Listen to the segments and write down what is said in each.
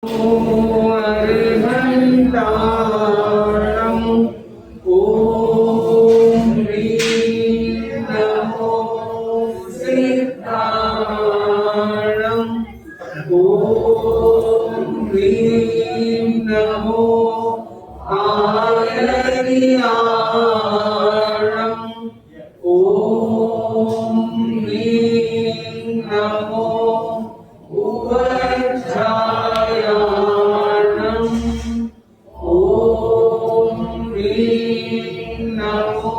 अर्हन्तारम् ॐ ह्रीं नमो सिद्धारम् ॐ ह्रीं नमो आयर्यारम् ॐ ह्रीं नमो उवज्रायाणम् ॐ ह्रीं नमो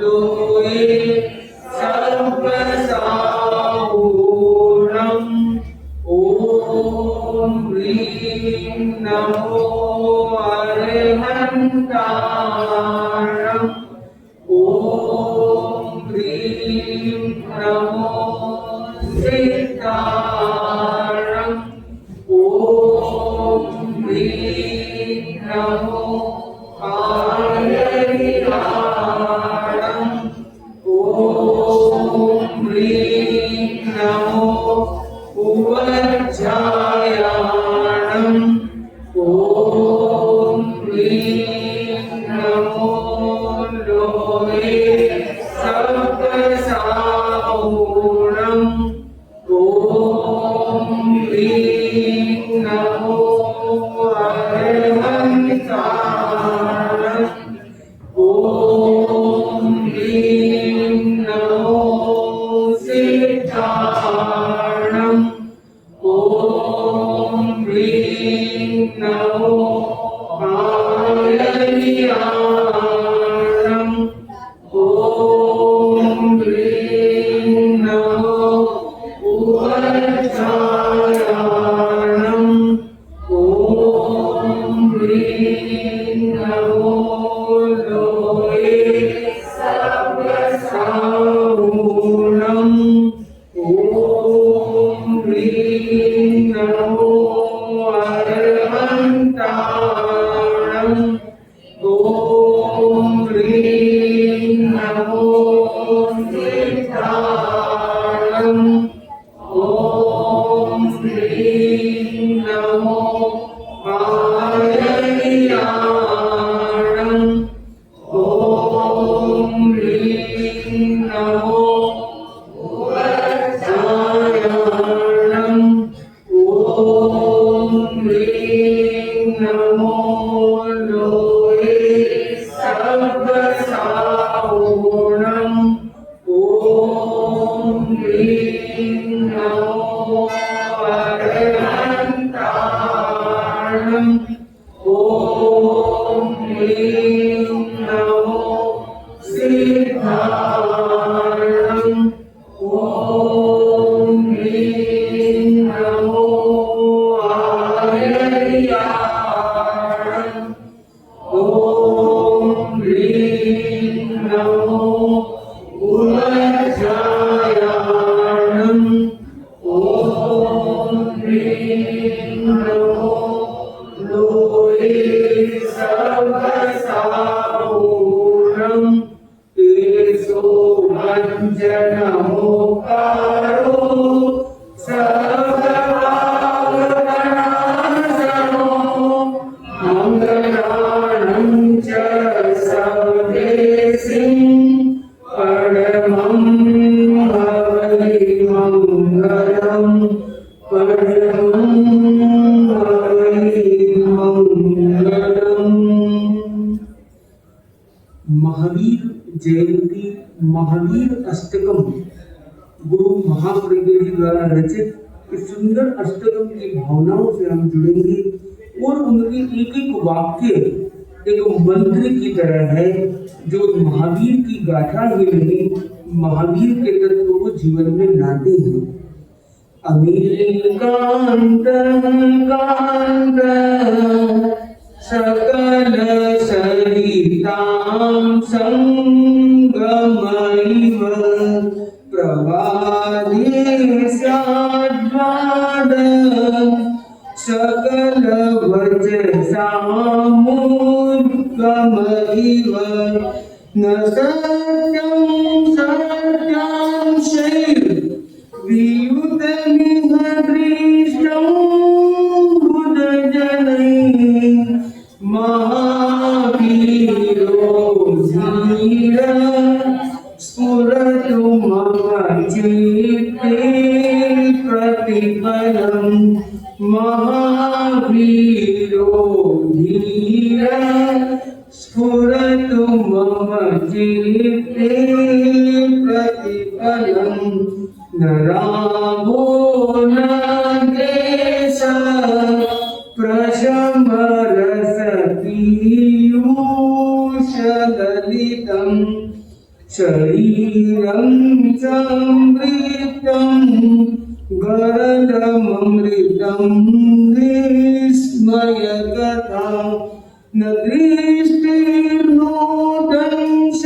लोये सर्वसाहूणम् ॐ ह्रीं नमो अर्हन्तारम् ॐ ह्रीं नमो सिद्धारम् ॐ ह्रीं नमो आयर्यारम् ॐ ह्रीं नमो उवज्रायाणम् ॐ ह्रीं नमो लोये सर्वसाहूणम् ॐ ह्रीं नमो अर्हन्तारम् ॐ ह्रीं नमो सिद्धारम् ॐ ह्रीं नमो आयर्यारम् ॐ ह्रीं नमो उवज्रायाणम् ॐ ह्रीं नमो लोये सर्वसाहूणम् ॐ ह्रीं नमो अर्हन्तारम् ॐ ह्रीं नमो सिद्धारम् ॐ ह्रीं नमो आयर्यारम् ॐ ह्रीं नमो उवज्रायाणम् ॐ ह्रीं नमो लोये सर्वसाहूणम् ॐ ह्रीं नमो अर्हन्तारम् ॐ ह्रीं नमो सिद्धारम् ॐ ह्रीं नमो आयर्यारम् ॐ ह्रीं नमो उवज्रायाणम् ॐ ह्रीं नमो लोये सर्वसाहूणम् तेजो भञ्जनमोकारो सर्वभावनाशनो मङ्गलानं च सर्वेसिं परमं हरिमङ्गलम् परमं हरिमङ्गलम्। महावीर जयंती महावीर अष्टकम गुरु महाप्रज्ञ जी द्वारा रचित इस सुंदर अष्टकम की भावनाओं से हम जुड़ेंगे और उनके एक एक वाक्य एक मंत्र की तरह है जो महावीर की गाथा ही नहीं महावीर के तत्व को जीवन में लाते हैं। अमीकांत कांत सकल सरितां संगमैव प्रवाहे स्याद्वाद सकल वचसामुद्गमैव न सत्यं सत्यांशैः वियुतमिह दृष्टं महावीरो धीर स्फुरतु मम चित्ते प्रतिपलं न रागो न द्वेषः प्रशमरसपीयूषललितं शरीरं संवृत्तं गरलममृतं विस्मयकथा न दृष्टिर्नो दंश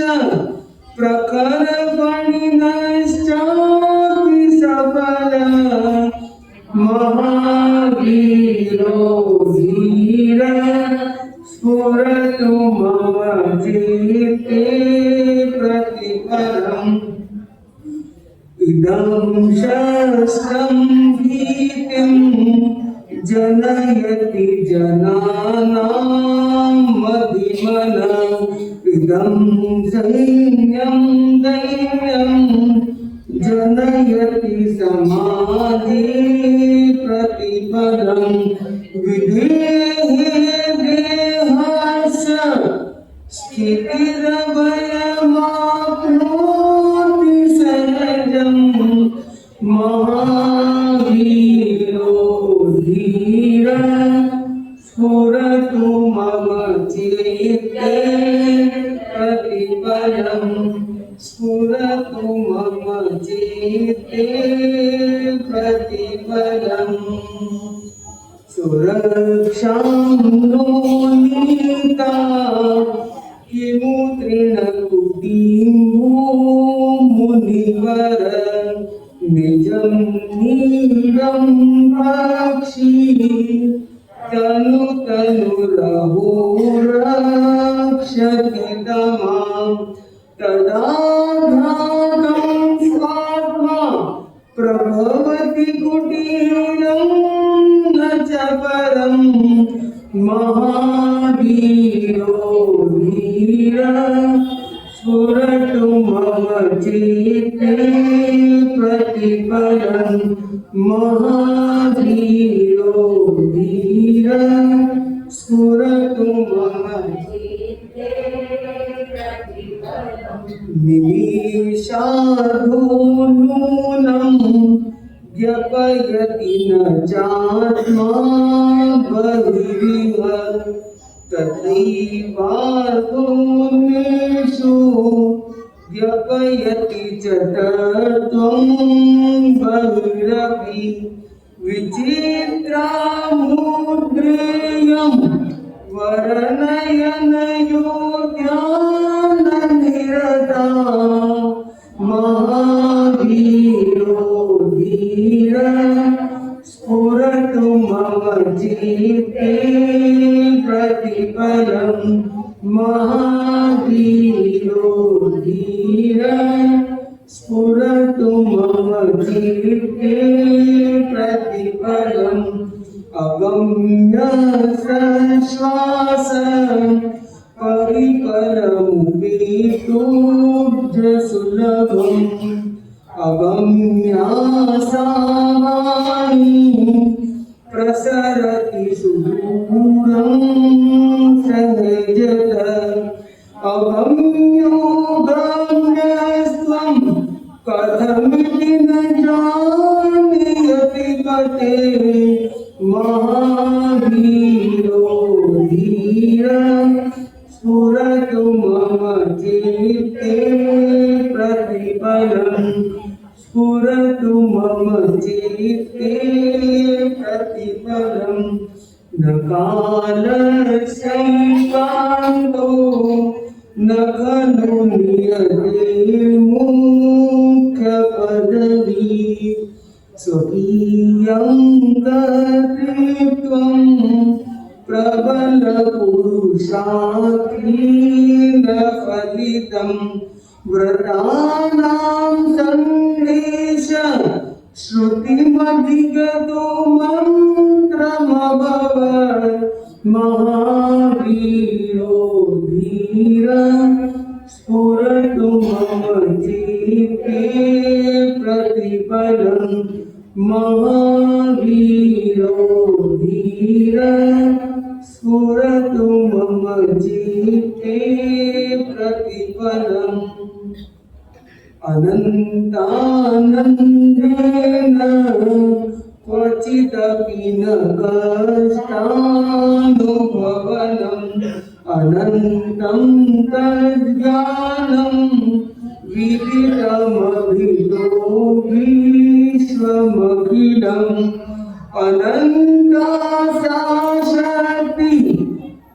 प्रखरफणिनश्चापि सबलः महावीरो धीर स्फुरतु मम चित्ते प्रतिपलम् इदं शस्त्रं भीतिं जनयति जनानां मदिमनः इदं सैन्यं दैन्यं जनयति समाधि प्रतिपदं विधेहि देहस्य स्थितिरभयमाप्नोति सहजं महावीरो धीर स्फुरतु मम चित्ते प्रतिपलं स्फुरतु मम चित्ते प्रतिपलम् सुरक्षां नो नीता किमु तृणकुटीं मुनिवर निजं नीडं रक्षि तनु तनुरहो रक्षति तमां तदा घातं स्वात्मा प्रभवति कुटीरं न च परं महावीरो धीर स्फुरतु मम चित्ते प्रतिपलं महावीरो धीर स्फुरतु मम चित्ते प्रतिपलं निमिषार्धो नूनं व्यपयति न चात्मा बहिरिव तथैवार्धोन्मेषु व्यपयति च तत्त्वं बहिरपि विचित्रामुद्रेयं वर्णयनयोग्याननिरता महावीरो धीर स्फुरतु मम चित्ते प्रतिपलं महावीरो धीर स्फुरतु मम चित्ते प्रतिपलम् अगम्य संश्वास परिकरमुपेतुभ्यसुलभम् अगम्यासावाणी प्रसरति सुदूरं सहजत अगम्यो गम्यस्त्वं कथमिति न जानीयति कते महावीरो धीर स्फुरतु मम चित्ते प्रतिपलम् स्फुरतु मम चित्ते प्रतिपलम् न कालस्यैकान्तो न खलु नियतिर्मुख्यपदवी स्वकीयं कर्तृत्वं प्रबलपुरुषार्थेन फलितं व्रतानां सन्देश श्रुतिमधिगतो मन्त्रमभवत् महावीरो धीर स्फुरतु मम चित्ते प्रतिपलम् महावीरो धीर स्फुरतु मम चित्ते प्रतिपलम् अनन्तानन्देन क्वचिदपि न कष्टानुभवनम् अनन्तं तज्ज्ञानं विदितमभितो विश्वमखिलम् अनन्ता सा शक्ति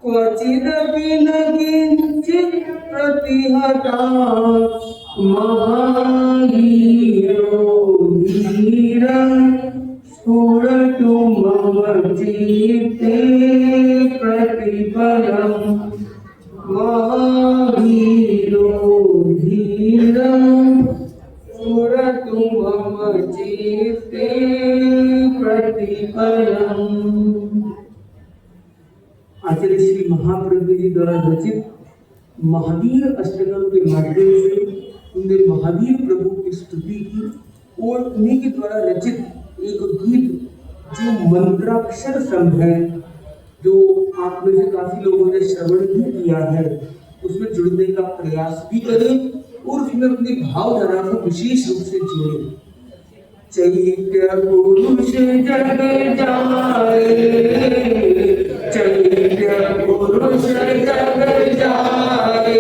क्वचिदपि न किञ्चित् प्रतिहता महावीरो धीर स्फुरतु मम चित्ते प्रतिपलम् महावीरो धीर स्फुरतु मम चित्ते प्रतिपलम्। आचार्य श्री महाप्रज्ञ जी द्वारा रचित महावीर अष्टकम के माध्यम से उन्होंने महावीर प्रभु की स्तुति की और उन्हीं के द्वारा रचित एक गीत जो मंत्राक्षर संघ है, जो आप में से काफी लोगों ने श्रवण भी किया है, उसमें जुड़ने का प्रयास भी करें और उसमें अपनी भावधारा को विशेष रूप से जोड़ें। चैत्य पुरुष जग जाए, चैत्य पुरुष जग जाए,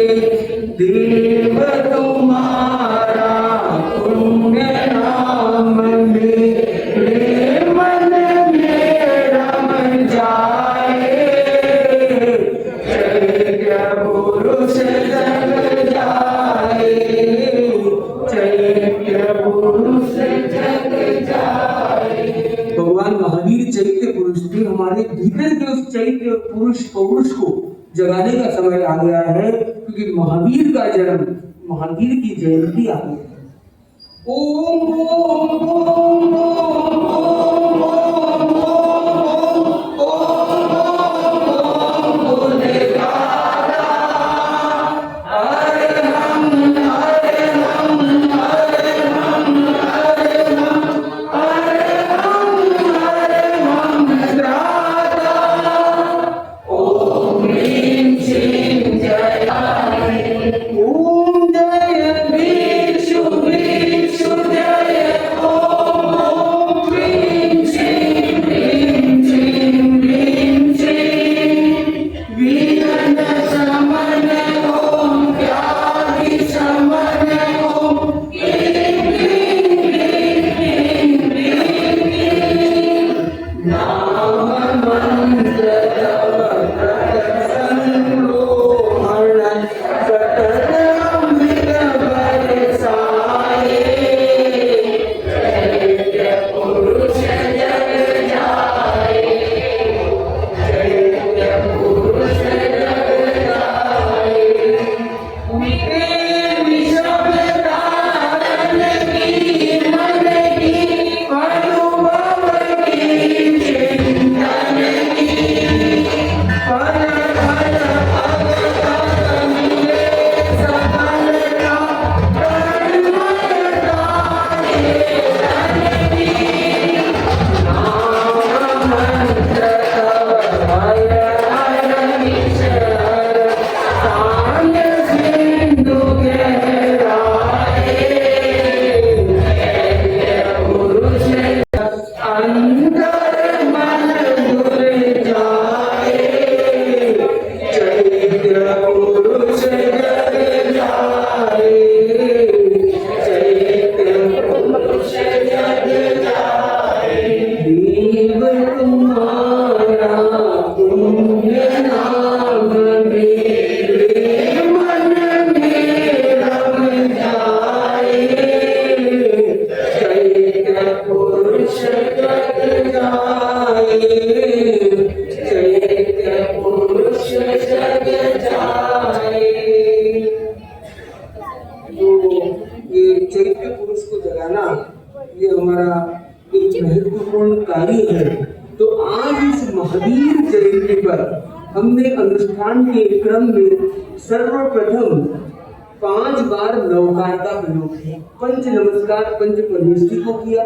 देव तुम्हारा पुण्य नाम मेरे मन में रम जाए। चैत्य पुरुष जग जाए, चैत्य पुरुष जग जाए। भगवान महावीर चैत्य पुरुष थे। हमारे भीतर के उस चैत्य पुरुष पौरुष को जगाने का समय आ गया है, क्योंकि महावीर का जन्म, महावीर की जयंती आ गई है। ओम ओम ओम महावीर जयंती पर हमने अनुष्ठान के क्रम में सर्वप्रथम 5 बार नवकार का प्रयोग किया। पंच नमस्कार पंच परमेष्ठी को किया,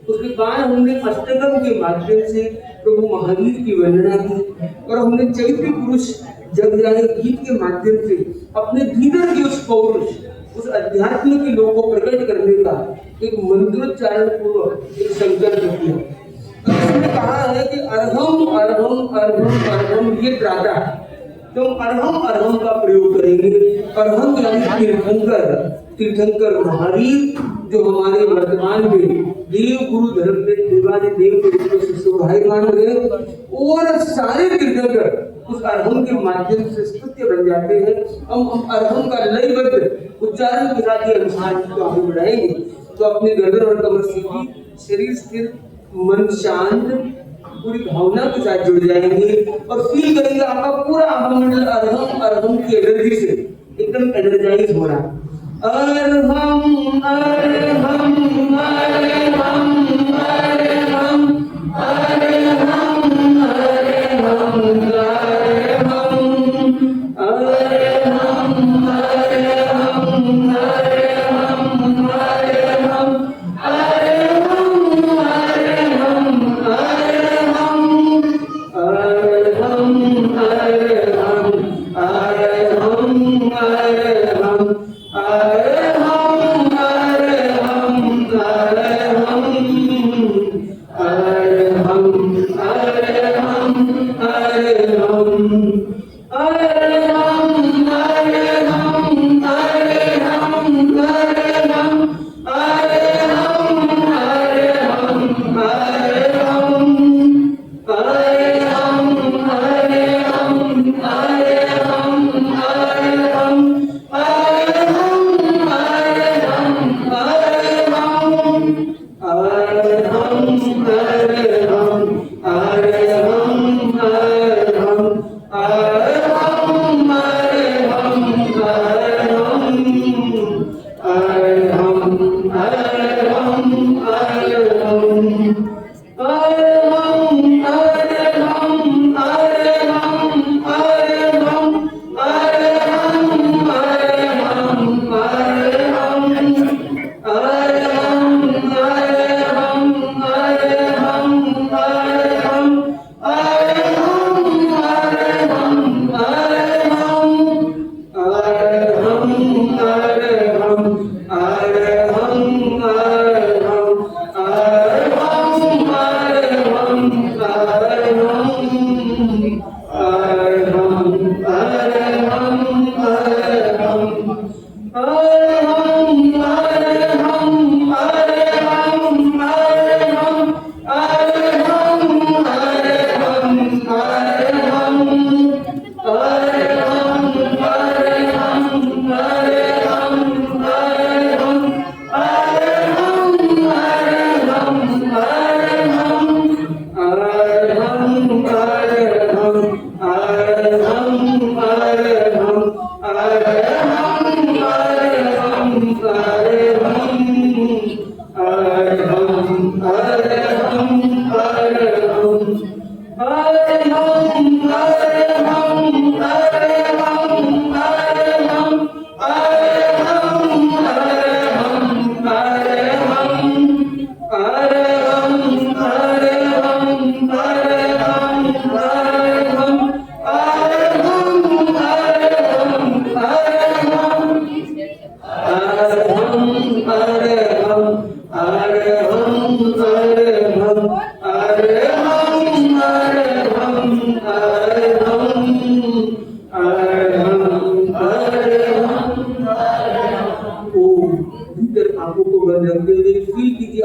उसके बाद हमने अष्टकम के माध्यम से प्रभु महावीर की वंदना की और हमने चैत्य पुरुष जगजाय गीत के माध्यम से अपने भीतर के उस पौरुष, उस अध्यात्म के लोगों को प्रकट करने का एक मंत्रोच्चारण पूर्वक एक संकल्प किया। तो इसमें कहा है कि अर्हम अर्हम अर्हम अर्हम ये त्राता है, तो अर्हम अर्हम का प्रयोग करेंगे। अर्हम यानी तीर्थंकर महावीर जो हमारे वर्तमान में देव गुरु धर्म में देवादि देव के रूप में शोभायमान हुए और सारे तीर्थंकर उस अर्हम के माध्यम से स्तुत्य बन जाते हैं। हम अर्हम का लयबद्ध उच्चारण के साथ ही अनुसार को आगे बढ़ाएंगे। तो अपने गर्दन और कमर सीधी, शरीर स्थिर, मन शांत, पूरी भावना के साथ जुड़ जाएंगे और फील करेंगे आपका पूरा आभमंडल अर्हम अर्हम की एनर्जी से एकदम एनर्जाइज हो रहा है। अर्हम अर्हम अर्हम अर्हम अर्हम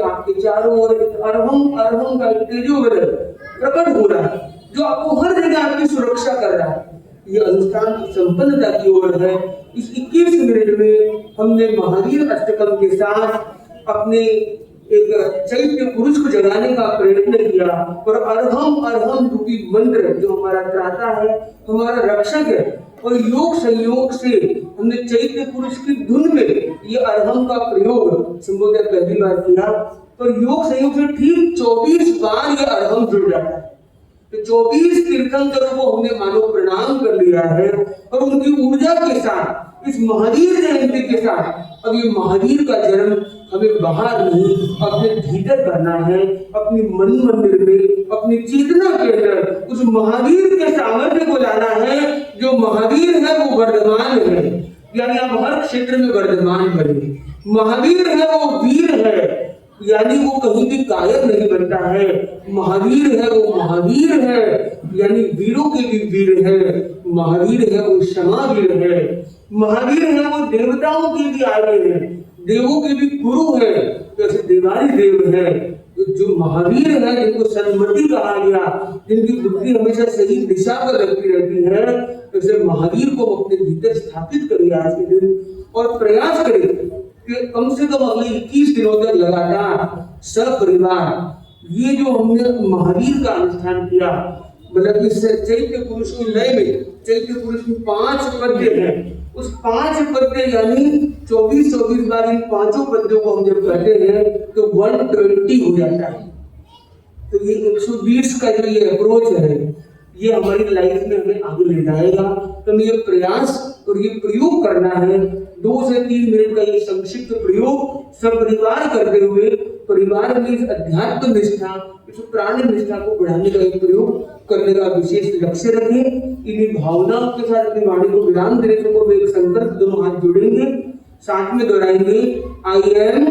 आपके चारों ओर अर्हम अर्हम का तेजोबल प्रकट हो रहा है जो आपको हर जगह आपकी सुरक्षा कर रहा है। ये अनुष्ठान संपन्नता की ओर है। इस 21 मिनट में हमने महावीर अष्टकम के साथ अपने एक चैत्य पुरुष को जगाने का प्रयत्न किया और अर्हम अर्हम रूपी मंत्र जो हमारा त्राता है, हमारा रक्षक है, और योग संयोग से हमने चैत्य पुरुष की धुन में ये अर्हम का प्रयोग संभवतः पहली बार किया। तो योग संयोग से ठीक 24 बार ये अर्हम जुड़ जाता है। तो 24 तीर्थंकरों को हमने मानो प्रणाम कर लिया है और उनकी ऊर्जा के साथ इस महावीर जयंती के साथ अब ये महावीर का जन्म हमें बाहर नहीं, अपने भीतर करना है, अपनी मन मंदिर में, अपनी चेतना के अंदर उस महावीर के सामर्थ्य को लाना है। जो महावीर है वो वर्धमान है, यानी आप हर क्षेत्र में वर्धमान बने। महावीर है वो वीर है, यानी वो कहीं भी कायर नहीं बनता है। महावीर है वो महावीर है, यानी वीरों के भी वीर है। महावीर है वो क्षमावीर है। महावीर है वो देवताओं के भी आगे है, देवों के भी गुरु है, जैसे देवारी देव है। जो महावीर है, जिनको सन्मति कहा गया, जिनकी बुद्धि हमेशा सही दिशा पर लगती रहती है, जैसे महावीर को अपने भीतर स्थापित करिए आज के दिन और प्रयास करें कि कम से कम अगले 21 दिनों तक लगातार सपरिवार ये जो हमने महावीर का अनुष्ठान किया, मतलब इस चैत्य पुरुष की लय में, चैत्य पुरुष में 5 पद्य हैं, उस 5 पद्य यानी 24 बार इन 5 पद्यों को हम जब करते हैं तो 120 हो जाता है। तो ये 120 का जो ये अप्रोच है, ये हमारी लाइफ में हमें आगे ले जाएगा। तो हमें ये प्रयास और ये प्रयोग करना है। 2 से 3 मिनट का ये संक्षिप्त प्रयोग सब परिवार करते हुए परिवार में इस अध्यात्म निष्ठा, इस प्राण निष्ठा को बढ़ाने का एक प्रयोग करने का विशेष लक्ष्य रखें। इन्हीं भावनाओं के साथ अपनी वाणी को विराम देने से वो एक संकल्प, दोनों हाथ जोड़ेंगे, साथ में दोहराएंगे, I am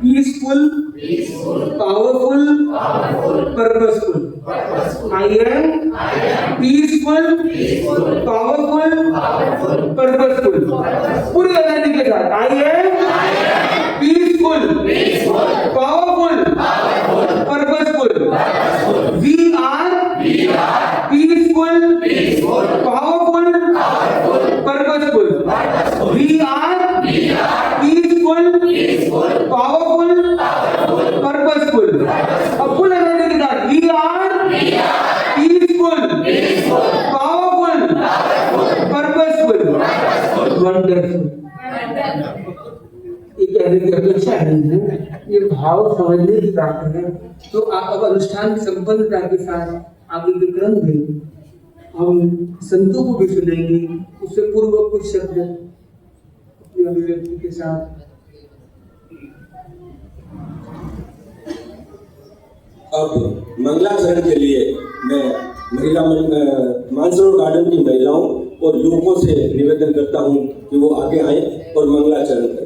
peaceful, powerful, purposeful. I am peaceful, powerful, purposeful. पूरी एनर्जी के साथ I am peaceful, powerful, purposeful. We are peaceful, powerful, purposeful. We are peaceful, powerful, purposeful. अब फुल एनर्जी के साथ we are peaceful, powerful, purposeful. Wonderful. ये कहने की अपेक्षा नहीं है, ये भाव समझने की बात है। तो आप अब अनुष्ठान की संपन्नता के साथ आगे के क्रम में हम संतों को भी सुनेंगे। उससे पूर्व कुछ शब्द अपनी अभिव्यक्ति के साथ। अब मंगलाचरण के लिए मैं महिला मानसरोवर गार्डन की महिलाओं और युवकों से निवेदन करता हूं कि वो आगे आए और मंगलाचरण करें।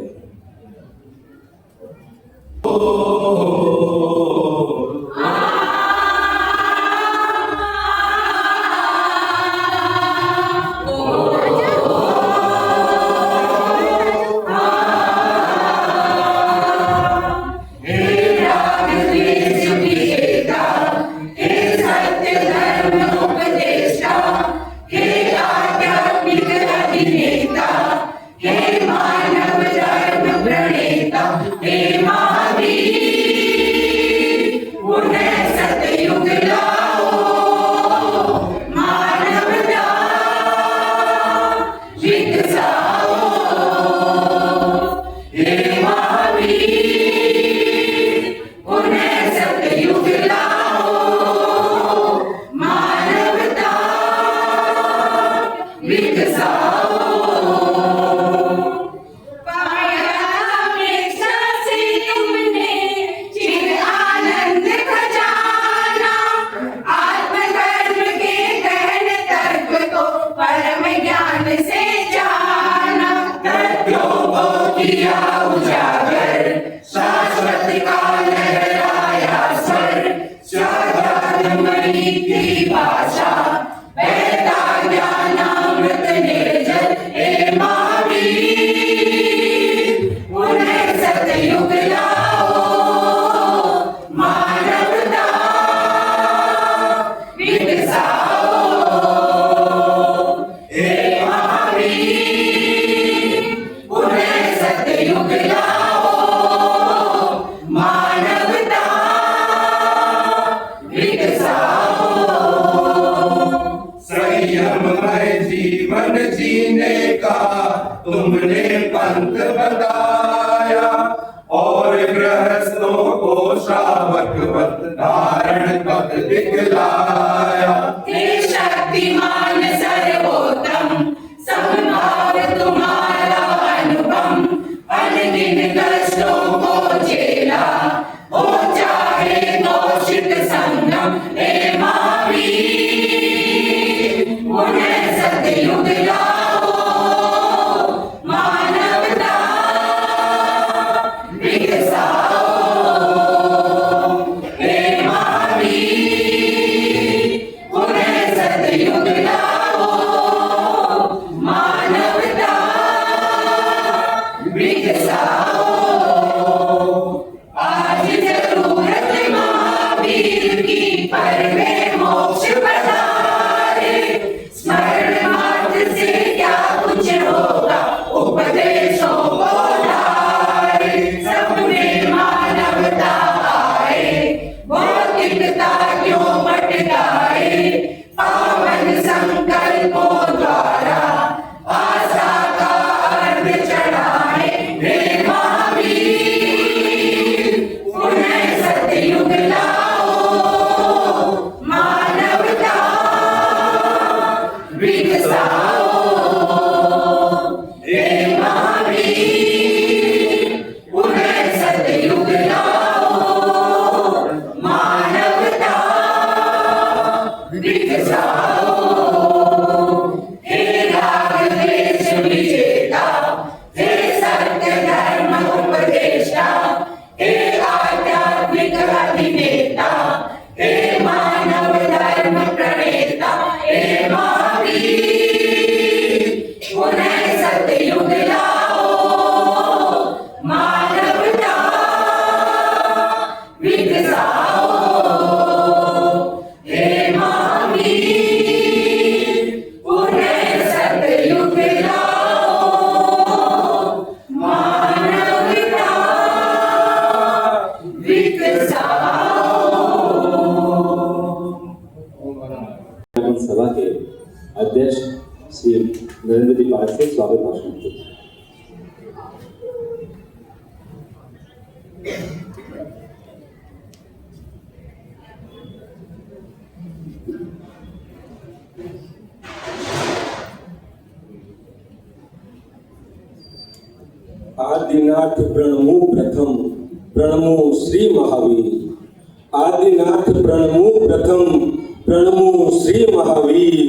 जीवन जीने का तुमने पंथ बताया और गृहस्थों को श्रावक वत धारण पथ दिखलाया। हे शक्तिमान सर्वोत्तम समभाव तुम्हारा अनुपम, अनगिन कष्ट विकसाओ हे राग द्वेष विजेता, हे सत्य धर्म उपदेष्टा, हे आध्यात्मिक अभिनेता, हे मानव धर्म प्रणेता, हे महावीर पुनः सतयुग लाओ, मानवता विकसाओ हे महावीर पुनः सतयुग लाओ, मानवता विकसाओ। सभा के अध्यक्ष श्री नरेंद्र जी पाल से स्वागत भाषण देते हैं। आदिनाथ प्रणमु प्रथम प्रणमो श्री महावीर। आदिनाथ प्रणमु प्रथम प्रणमो श्री महावीर।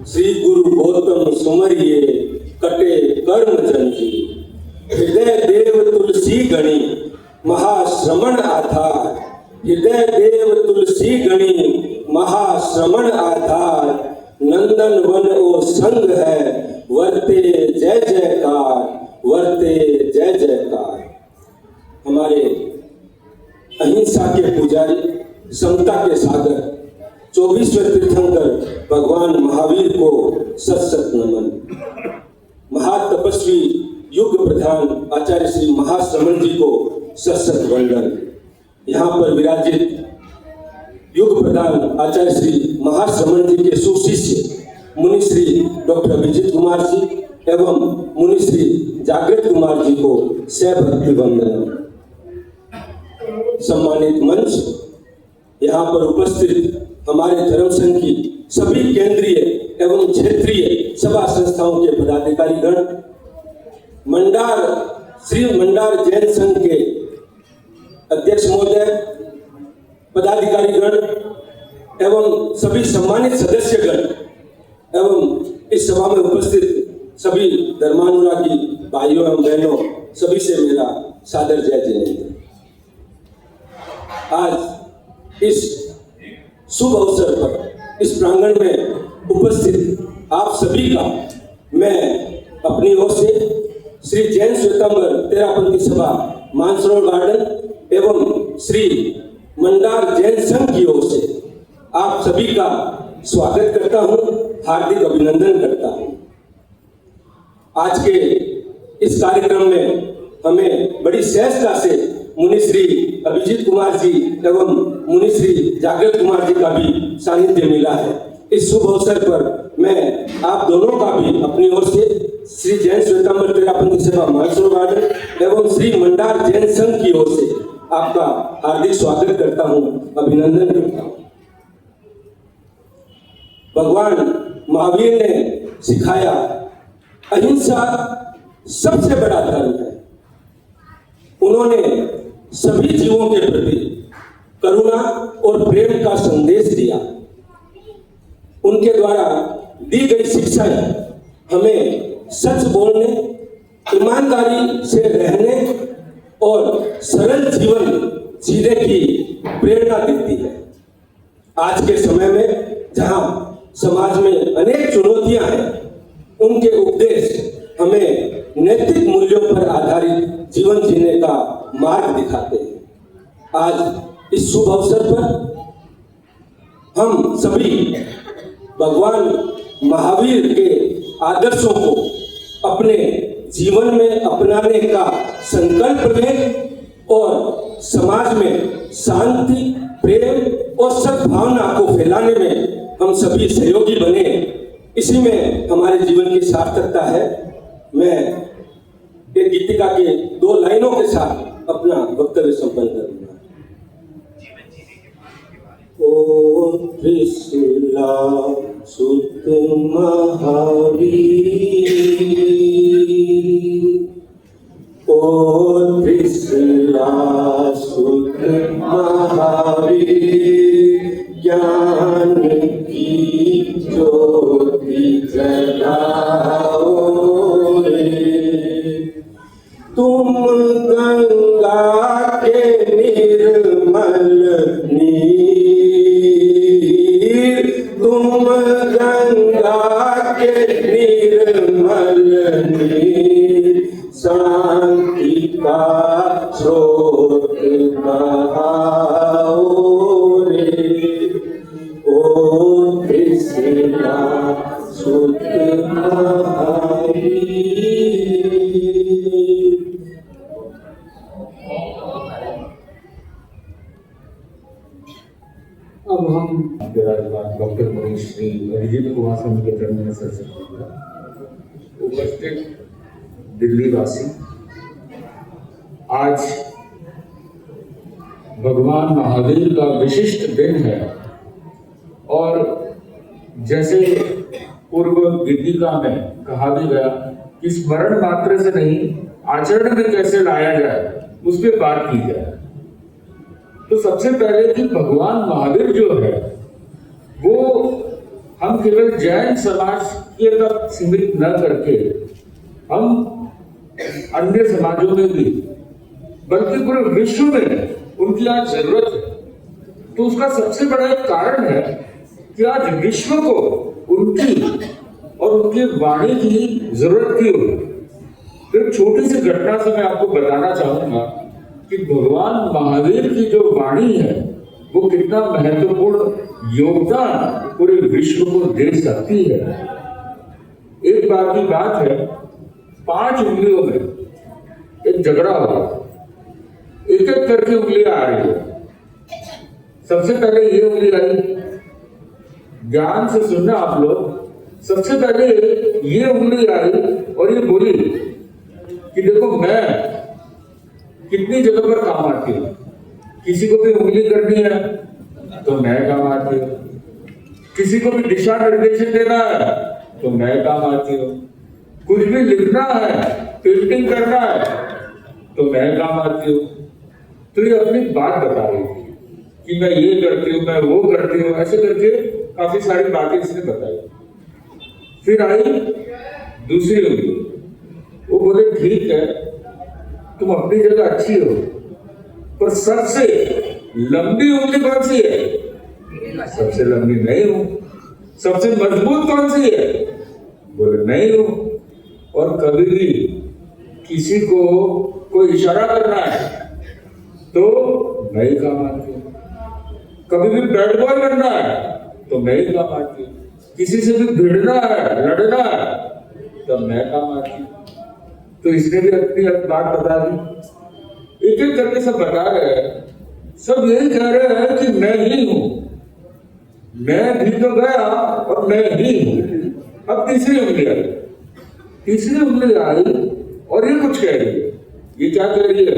श्री गुरु गौतम सुमरिये कटे कर्म जंजीर। हृदय देव तुलसी गणी महाश्रमण आधार। हृदय देव तुलसी गणी महाश्रमण आधार। नंदन वन ओ संग है वर्ते जय जयकार, वर्ते जय जयकार। हमारे अहिंसा के पुजारी, समता के सागर, 24वें तीर्थंकर भगवान महावीर को सत सत नमन। महातपस्वी युग प्रधान आचार्य श्री महाश्रमण जी को सत सत वंदन। यहाँ पर विराजित युग प्रधान आचार्य श्री महाश्रमण जी के सुशिष्य मुनि श्री डॉक्टर अभिजीत कुमार जी एवं मुनि श्री जागृत कुमार जी को सभक्ति वंदन। सम्मानित मंच, यहाँ पर उपस्थित हमारे धर्म संघ की सभी केंद्रीय एवं क्षेत्रीय सभा संस्थाओं के पदाधिकारीगण, मंडार श्री मंडार जैन संघ के अध्यक्ष महोदय, पदाधिकारीगण एवं सभी सम्मानित सदस्यगण एवं इस सभा में उपस्थित सभी धर्मानुरागी भाइयों एवं बहनों, सभी से मेरा सादर जय जयंती। आज इस शुभ अवसर पर इस प्रांगण में उपस्थित आप सभी का मैं अपनी ओर से श्री जैन श्वेतांबर तेरापंथी सभा मानसरोवर गार्डन एवं श्री मंडार जैन संघ की ओर से आप सभी का स्वागत करता हूं, हार्दिक अभिनंदन करता हूं। आज के इस कार्यक्रम में हमें बड़ी सहजता से मुनि श्री अभिजीत कुमार जी एवं मुनि श्री जागृत कुमार जी का भी सानिध्य मिला है। इस शुभ अवसर पर मैं आप दोनों का भी अपनी ओर से श्री जैन श्वेतांबर तेरापंथी सभा मानसरोवर गार्डन एवं श्री मंडार जैन संघ की ओर से आपका हार्दिक स्वागत करता हूं, अभिनंदन करता हूं। भगवान महावीर ने सिखाया अहिंसा सबसे बड़ा धर्म है। उन्होंने सभी जीवों के प्रति करुणा और प्रेम का संदेश दिया। उनके द्वारा दी गई शिक्षाएं हमें सच बोलने, ईमानदारी से रहने और सरल जीवन जीने की प्रेरणा देती है। आज के समय में जहां समाज में अनेक चुनौतियां हैं, उनके उपदेश हमें नैतिक मूल्यों पर आधारित जीवन जीने का मार्ग दिखाते हैं। आज इस शुभ अवसर पर हम सभी भगवान महावीर के आदर्शों को अपने जीवन में अपनाने का संकल्प लें और समाज में शांति, प्रेम और सद्भावना को फैलाने में हम सभी सहयोगी बने। इसी में हमारे जीवन की सार्थकता है। मैं एक गीतिका के 2 लाइनों के साथ अपना वक्तव्य संपन्न करूंगा। ओ त्रिशूला सुत महावीर, ओ त्रिशूला सुत महावीर, ज्ञान की डॉक्टर मनीष श्री अभिजीत कुमार स्वामी के चरणों में सर से उपस्थित दिल्ली वासी, आज भगवान महावीर का विशिष्ट दिन है और जैसे पूर्व गीतिका में कहा भी गया कि स्मरण मात्र से नहीं आचरण में कैसे लाया जाए उस पर बात की जाए। तो सबसे पहले कि भगवान महावीर जो है वो हम केवल जैन समाज के तक सीमित न करके हम अन्य समाजों में भी बल्कि पूरे विश्व में उनकी आज जरूरत है। तो उसका सबसे बड़ा एक कारण है कि आज विश्व को उनकी और उनके वाणी की जरूरत क्यों है। तो एक छोटी सी घटना से मैं आपको बताना चाहूंगा कि भगवान महावीर की जो वाणी है वो कितना महत्वपूर्ण योगदान पूरे विश्व को दे सकती है। एक बार की बात है, 5 उंगलियों में एक झगड़ा हुआ, एक एक करके उंगलियां आ रही है। सबसे पहले ये उंगली आई, ध्यान से सुनना आप लोग, सबसे पहले ये उंगली आई और ये बोली कि देखो मैं कितनी जगह पर काम आती हूँ। किसी को भी उंगली करनी है तो मैं काम आती हूँ, किसी को भी दिशा निर्देशन देना है तो मैं काम आती हूँ, कुछ भी लिखना है, पेंटिंग करना है तो मैं काम आती हूँ। तो ये अपनी बात बता रही थी कि मैं ये करती हूँ, मैं वो करती हूँ, ऐसे करके काफी सारी बातें इसने बताई। फिर आई दूसरी उंगली, वो बोले ठीक है तुम अपनी जगह अच्छी हो, पर सबसे लंबी उंगली कौन सी है? सबसे लंबी नहीं हूं। सबसे मजबूत कौन सी है? बोले नहीं हूं। और कभी भी किसी को कोई इशारा करना है तो मैं ही काम आती हूँ, कभी भी बैड बॉय करना है तो मैं ही काम आती हूँ, किसी से भी भिड़ना है, लड़ना है तो मैं काम आती हूँ। तो इसने भी अपनी बात बता दी। एक एक करके सब बता रहे हैं, सब यही कह रहे हैं कि मैं ही हूं, मैं भी तो गया और मैं ही हूं। अब तीसरी उंगली आई, तीसरी उंगली आई और ये कुछ कह रही है। ये क्या कह रही है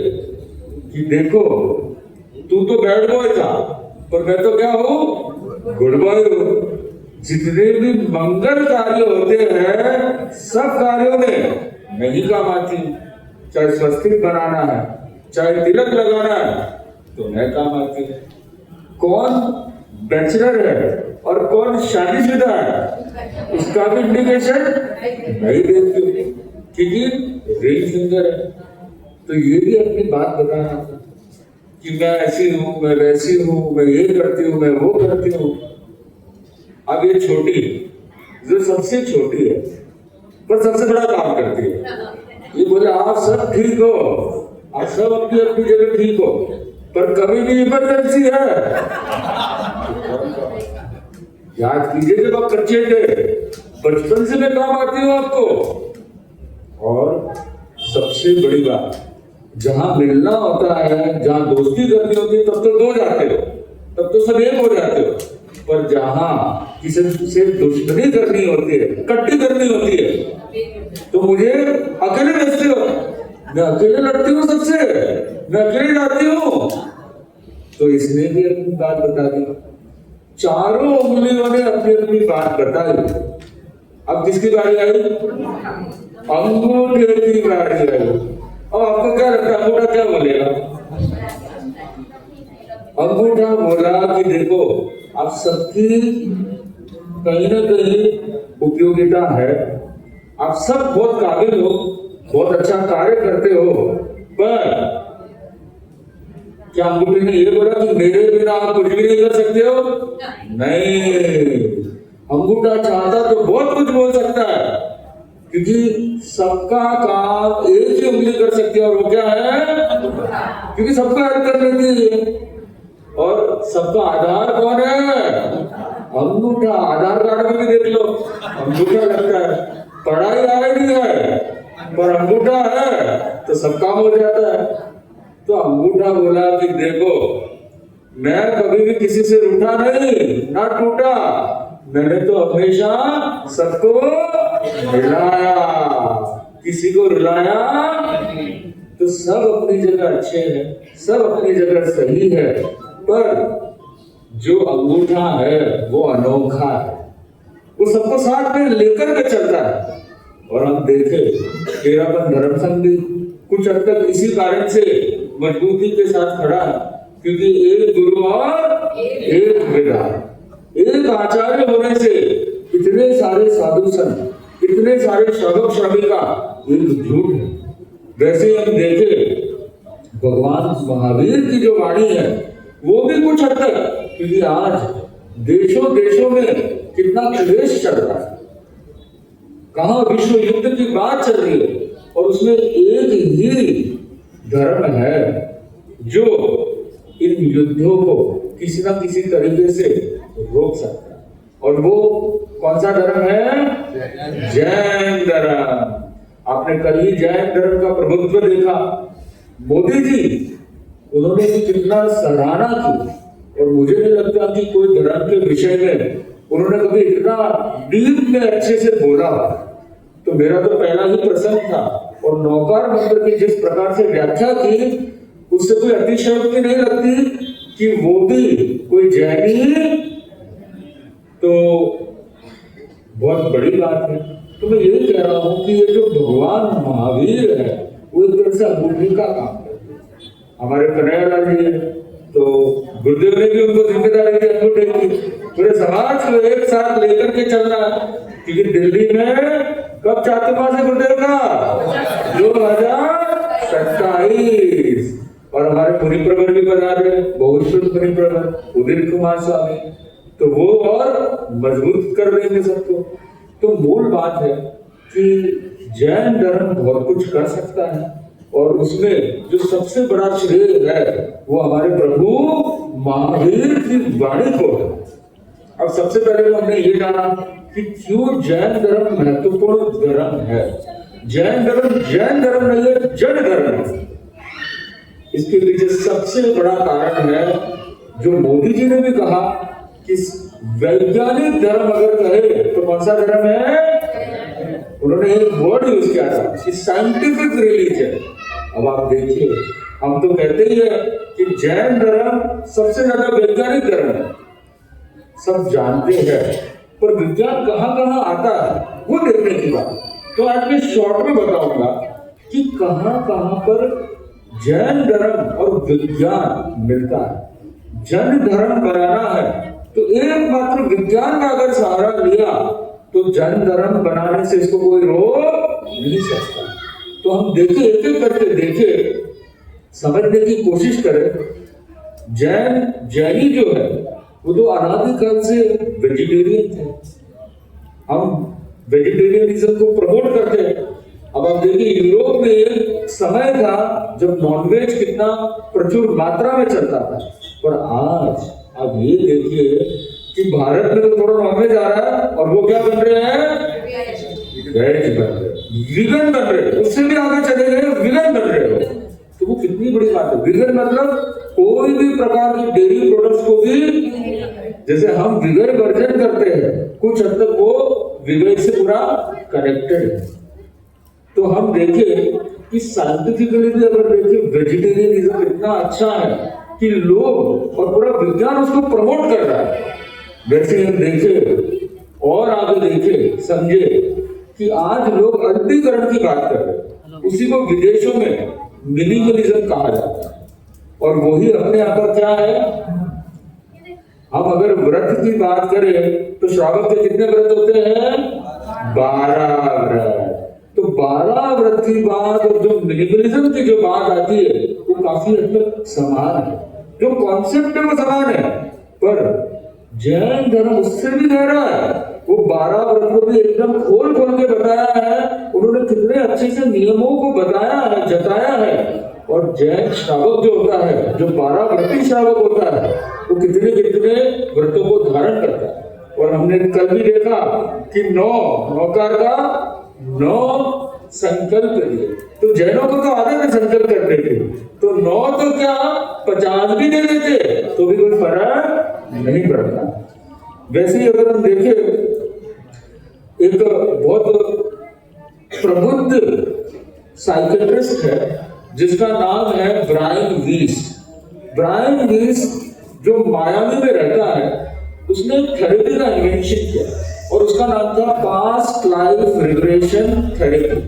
कि देखो तू तो बैड बॉय था पर मैं तो क्या हूं? गुड बॉय हूं। जितने भी मंगल कार्य होते हैं सब कार्यों में मैं ही काम आती हूँ। चाहे स्वस्तिक बनाना है, चाहे तिलक लगाना है तो मैं काम आती हूँ। कौन बैचलर है और कौन शादीशुदा है उसका भी इंडिकेशन मैं ही देती हूँ, क्योंकि रिंग फिंगर है। तो ये भी अपनी बात बता रहा था कि मैं ऐसी हूँ, मैं वैसी हूँ, मैं ये करती हूँ, मैं वो करती हूँ। अब ये छोटी जो सबसे छोटी है पर सबसे बड़ा काम करती है, ये बोले आप सब ठीक हो, आप सब अपनी अपनी जगह ठीक हो, पर कभी भी इमरजेंसी है याद कीजिए जब आप बच्चे थे, बचपन से मैं काम आती हूँ आपको। और सबसे बड़ी बात, जहां मिलना होता है, जहां दोस्ती करनी होती है तब तो 2 जाते हो, तब तो सब 1 हो जाते हो, पर जहां किसी से दुश्मनी करनी होती है, कट्टी करनी होती है तो मुझे अकेले भेजते हो। मैं अकेले लड़ती हूँ सबसे, मैं अकेले जाती हूँ। तो इसने भी अपनी बात बता दी। चारों उंगलियों ने अपनी अपनी बात बताई। अब किसकी बारी आई? अंगूठे की बारी आई। अब आपको क्या लगता है अंगूठा क्या बोलेगा? अंगूठा बोला कि देखो आप सबकी कहीं ना कहीं उपयोगिता है, आप सब बहुत काबिल हो, बहुत अच्छा कार्य करते हो, पर क्या अंगूठे ने ये बोला कि मेरे बिना आप कुछ भी नहीं कर सकते हो? नहीं, अंगूठा चाहता तो बहुत कुछ बोल सकता है, क्योंकि सबका काम एक ही उंगली कर सकती है और वो क्या है? क्योंकि सबका हेल्प कर लेती है। और सबका आधार कौन है? अंगूठा। आधार कार्ड में भी देख लो अंगूठा लगता है। पढ़ाई आए नहीं है पर अंगूठा है तो सब काम हो जाता है। तो अंगूठा बोला कि देखो मैं कभी भी किसी से रूठा नहीं, ना टूटा, मैंने तो हमेशा सबको रुलाया, किसी को रुलाया तो सब अपनी जगह अच्छे हैं, सब अपनी जगह सही है, पर जो अंगूठा है वो अनोखा है, वो सबको साथ में लेकर के चलता है। और हम देखे तेरापन धर्म संघ भी कुछ हद तक इसी कारण से मजबूती के साथ खड़ा है, क्योंकि एक गुरु और एक विधान, एक आचार्य होने से इतने सारे साधु संत, इतने सारे श्रावक श्राविका एक झूठ है। वैसे हम देखे भगवान महावीर की जो वाणी है वो भी कुछ हद तक, क्योंकि आज देशों देशों में कितना क्लेश चल रहा है, कहां विश्व युद्ध की बात चल रही है, और उसमें एक ही धर्म है जो इन युद्धों को किसी ना किसी तरीके से रोक सकता है, और वो कौन सा धर्म है? जैन धर्म। आपने कल ही जैन धर्म का प्रभुत्व देखा। मोदी जी उन्होंने कितना सराहना की, और मुझे नहीं लगता कि कोई धर्म के विषय में उन्होंने कभी इतना डीप में अच्छे से बोला। तो मेरा तो पहला ही प्रसंग था, और नौकार मंत्र की जिस प्रकार से व्याख्या की उससे कोई अतिशयोक्ति नहीं लगती कि वो भी कोई जैनी, तो बहुत बड़ी बात है। तो मैं यही कह रहा हूं कि ये जो भगवान महावीर है वो एक तरह से अंगूठे का काम करते हैं। हमारे कन्हैयालाल जी है, तो गुरुदेव ने भी उनको जिम्मेदारी दी अंगूठे की, पूरे समाज को एक साथ लेकर के चलना, क्योंकि दिल्ली में कब चातुर्मास है गुरुदेव का? 2027। और हमारे मुनि प्रवर भी बना रहे, बहुश्रुत मुनि प्रवर उदित कुमार स्वामी, तो वो और मजबूत कर देंगे सबको। तो मूल बात है कि जैन धर्म बहुत कुछ कर सकता है, और उसमें जो सबसे बड़ा श्रेय है वो हमारे प्रभु महावीर की वाणी को है। अब सबसे पहले हमने ये जाना कि क्यों जैन धर्म महत्वपूर्ण धर्म है। जैन धर्म नहीं है, जन धर्म है। इसके पीछे सबसे बड़ा कारण है जो मोदी जी ने भी कहा कि वैज्ञानिक धर्म अगर कहे तो कौन सा धर्म है? उन्होंने एक वर्ड यूज किया था कि साइंटिफिक रिलीजन। अब आप देखिए, हम तो कहते ही है कि जैन धर्म सबसे ज्यादा वैज्ञानिक धर्म है, सब जानते हैं, पर विज्ञान कहां कहां आता है वो देखने की बात। तो आज मैं शॉर्ट में बताऊंगा कि कहां कहां पर जैन धर्म और विज्ञान मिलता है। जन धर्म बनाना है तो एकमात्र विज्ञान का अगर सहारा लिया तो जन धर्म बनाने से इसको कोई रोक नहीं सकता। तो हम देखे, एक एक करके देखे, समझने की कोशिश करें। जैनी जो है वो तो अनादिकाल से वेजिटेरियन थे। हम वेजिटेरियनिज्म को प्रमोट करते हैं। अब आप देखिए, यूरोप में एक समय था जब नॉनवेज कितना प्रचुर मात्रा में चलता था, पर आज अब ये देखिए कि भारत में तो थोड़ा नॉनवेज आ रहा है, और वो क्या बन रहे हैं? वेज बन रहे, विगन बन रहे, उससे भी आगे चले गए, विगन बन रहे हो। तो वो कितनी बड़ी बात है। विगन मतलब कोई भी प्रकार की डेयरी प्रोडक्ट्स को भी, जैसे हम विगन वर्जन करते हैं, कुछ हद तक वो विगन से पूरा कनेक्टेड है। तो हम देखें कि साइंटिफिकली भी अगर देखें, वेजिटेरियनिज्म इतना अच्छा है कि लोग और पूरा विज्ञान उसको प्रमोट कर रहा है। वैसे हम देखें और आगे देखें, समझे कि आज लोग अल्पीकरण की बात कर रहे हैं, उसी को विदेशों में मिनिमलिज्म कहा जाता है। और वही अपने यहाँ पर क्या है, हम अगर व्रत की बात करें तो श्रावक के कितने व्रत होते हैं? 12 व्रत। तो 12 व्रत की बात और जो मिनिमलिज्म की जो बात आती है वो काफी हद तक समान है, जो कॉन्सेप्ट है वो समान है, पर जैन धर्म उससे भी गहरा है। वो 12 व्रत को भी एकदम खोल के बताया है, उन्होंने कितने अच्छे से नियमों को बताया है, जताया है। और जैन श्रावक जो होता है, जो 12 व्रती श्रावक होता है, वो कितने कितने व्रतों को धारण करता है। और हमने कल भी देखा कि 9 का 9 संकल्प लिए, तो जैनों को तो आधे में संकल्प करते थे, तो 9 तो क्या 50 भी दे देते तो भी कोई फर्क नहीं पड़ता। वैसे ही अगर हम देखें, एक बहुत प्रबुद्ध साइकेट्रिस्ट है जिसका नाम है ब्रायन वीस। ब्रायन वीस जो मायामी में रहता है, उसने थेरेपी का इन्वेंशन किया और उसका नाम था पास्ट लाइफ रिग्रेशन थेरेपी।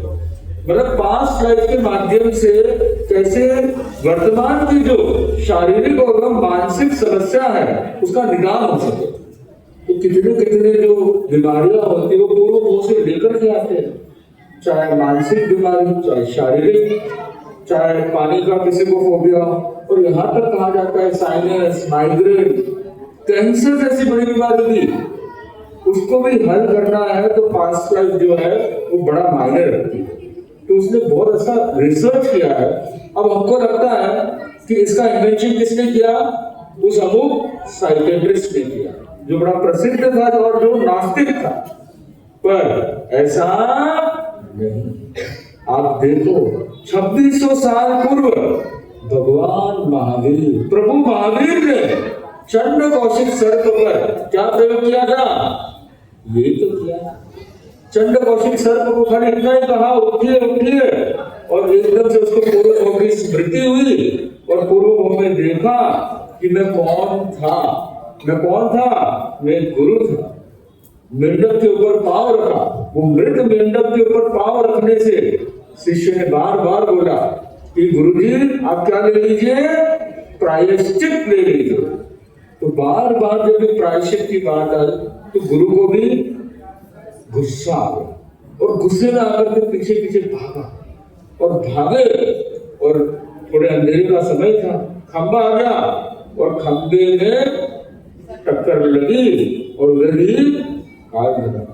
मतलब पास्ट लाइफ के माध्यम से कैसे वर्तमान की जो शारीरिक और मानसिक समस्या है उसका निदान हो सके। तो कितने कितने जो बीमारियां होती है वो पूर्व भोग से लेकर के आते हैं, चाहे मानसिक बीमारी, चाहे शारीरिक, चाहे पानी का किसी को फोबिया, और यहाँ तक कहा जाता है साइनस, माइग्रेन, कैंसर जैसी बड़ी बीमारी भी, उसको भी हल करना है तो पास्ट लाइफ जो है वो बड़ा मायने रखती है। तो उसने बहुत अच्छा रिसर्च किया है। अब हमको लगता है कि इसका इन्वेंशन किसने किया? उस अमुक साइकेट्रिस्ट ने किया जो बड़ा प्रसिद्ध था और जो नास्तिक था। पर ऐसा नहीं। आप देखो 2600 साल पूर्व भगवान महावीर, प्रभु महावीर ने चंड कौशिक सर्प पर क्या प्रयोग किया था? यही तो किया। चंड कौशिक सर्प को खाली इतना ही कहा उठिए उठिए, और एकदम से उसको पूर्व भोग की स्मृति हुई और पूर्व भोग में देखा कि मैं कौन था, मैं गुरु था। मेंढक के ऊपर पांव रखा, वो मृत मेंढक के ऊपर पांव रखने से शिष्य ने बार बार बोला कि गुरुजी आप क्या ले लीजिए? प्रायश्चित ले लीजिए। तो बार बार जब प्रायश्चित की बात आई तो गुरु को भी गुस्सा आ गया और गुस्से में आकर के पीछे पीछे भागा और भागे, और थोड़े अंधेरे का समय था, खंबा आ गया और खंबे में टक्कर लगी और वही आग लगा।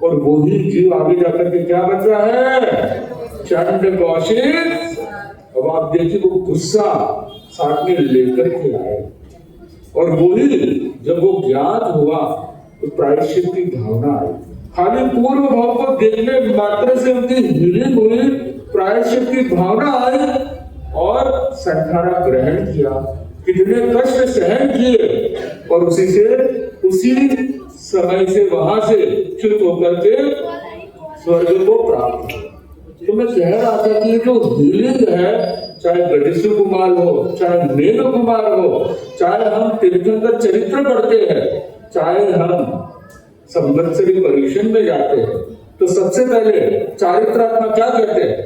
और वही जीव आगे जाकर के क्या बच रहा है? चंड कौशिक। अब आप देखिए वो गुस्सा साथ में लेकर के आए, और वही जब वो ज्ञात हुआ तो प्रायश्चित की भावना आई। खाली पूर्व भाव को देखने मात्र से उनकी हीलिंग हुई, प्रायश्चित की भावना आई और संठारा ग्रहण किया, कितने कष्ट सहन किए, और उसी समय से वहां से च्युत होकर के स्वर्ग को प्राप्त हुआ। तो मैं कह रहा था कि जो हीलिंग है, चाहे गजेश्वर कुमार हो, चाहे मेघ कुमार हो, चाहे हम तीर्थंकर चरित्र पढ़ते हैं, चाहे हम संवत्सरी परीक्षण में जाते हैं, तो सबसे पहले चारित्रात्मा क्या कहते हैं?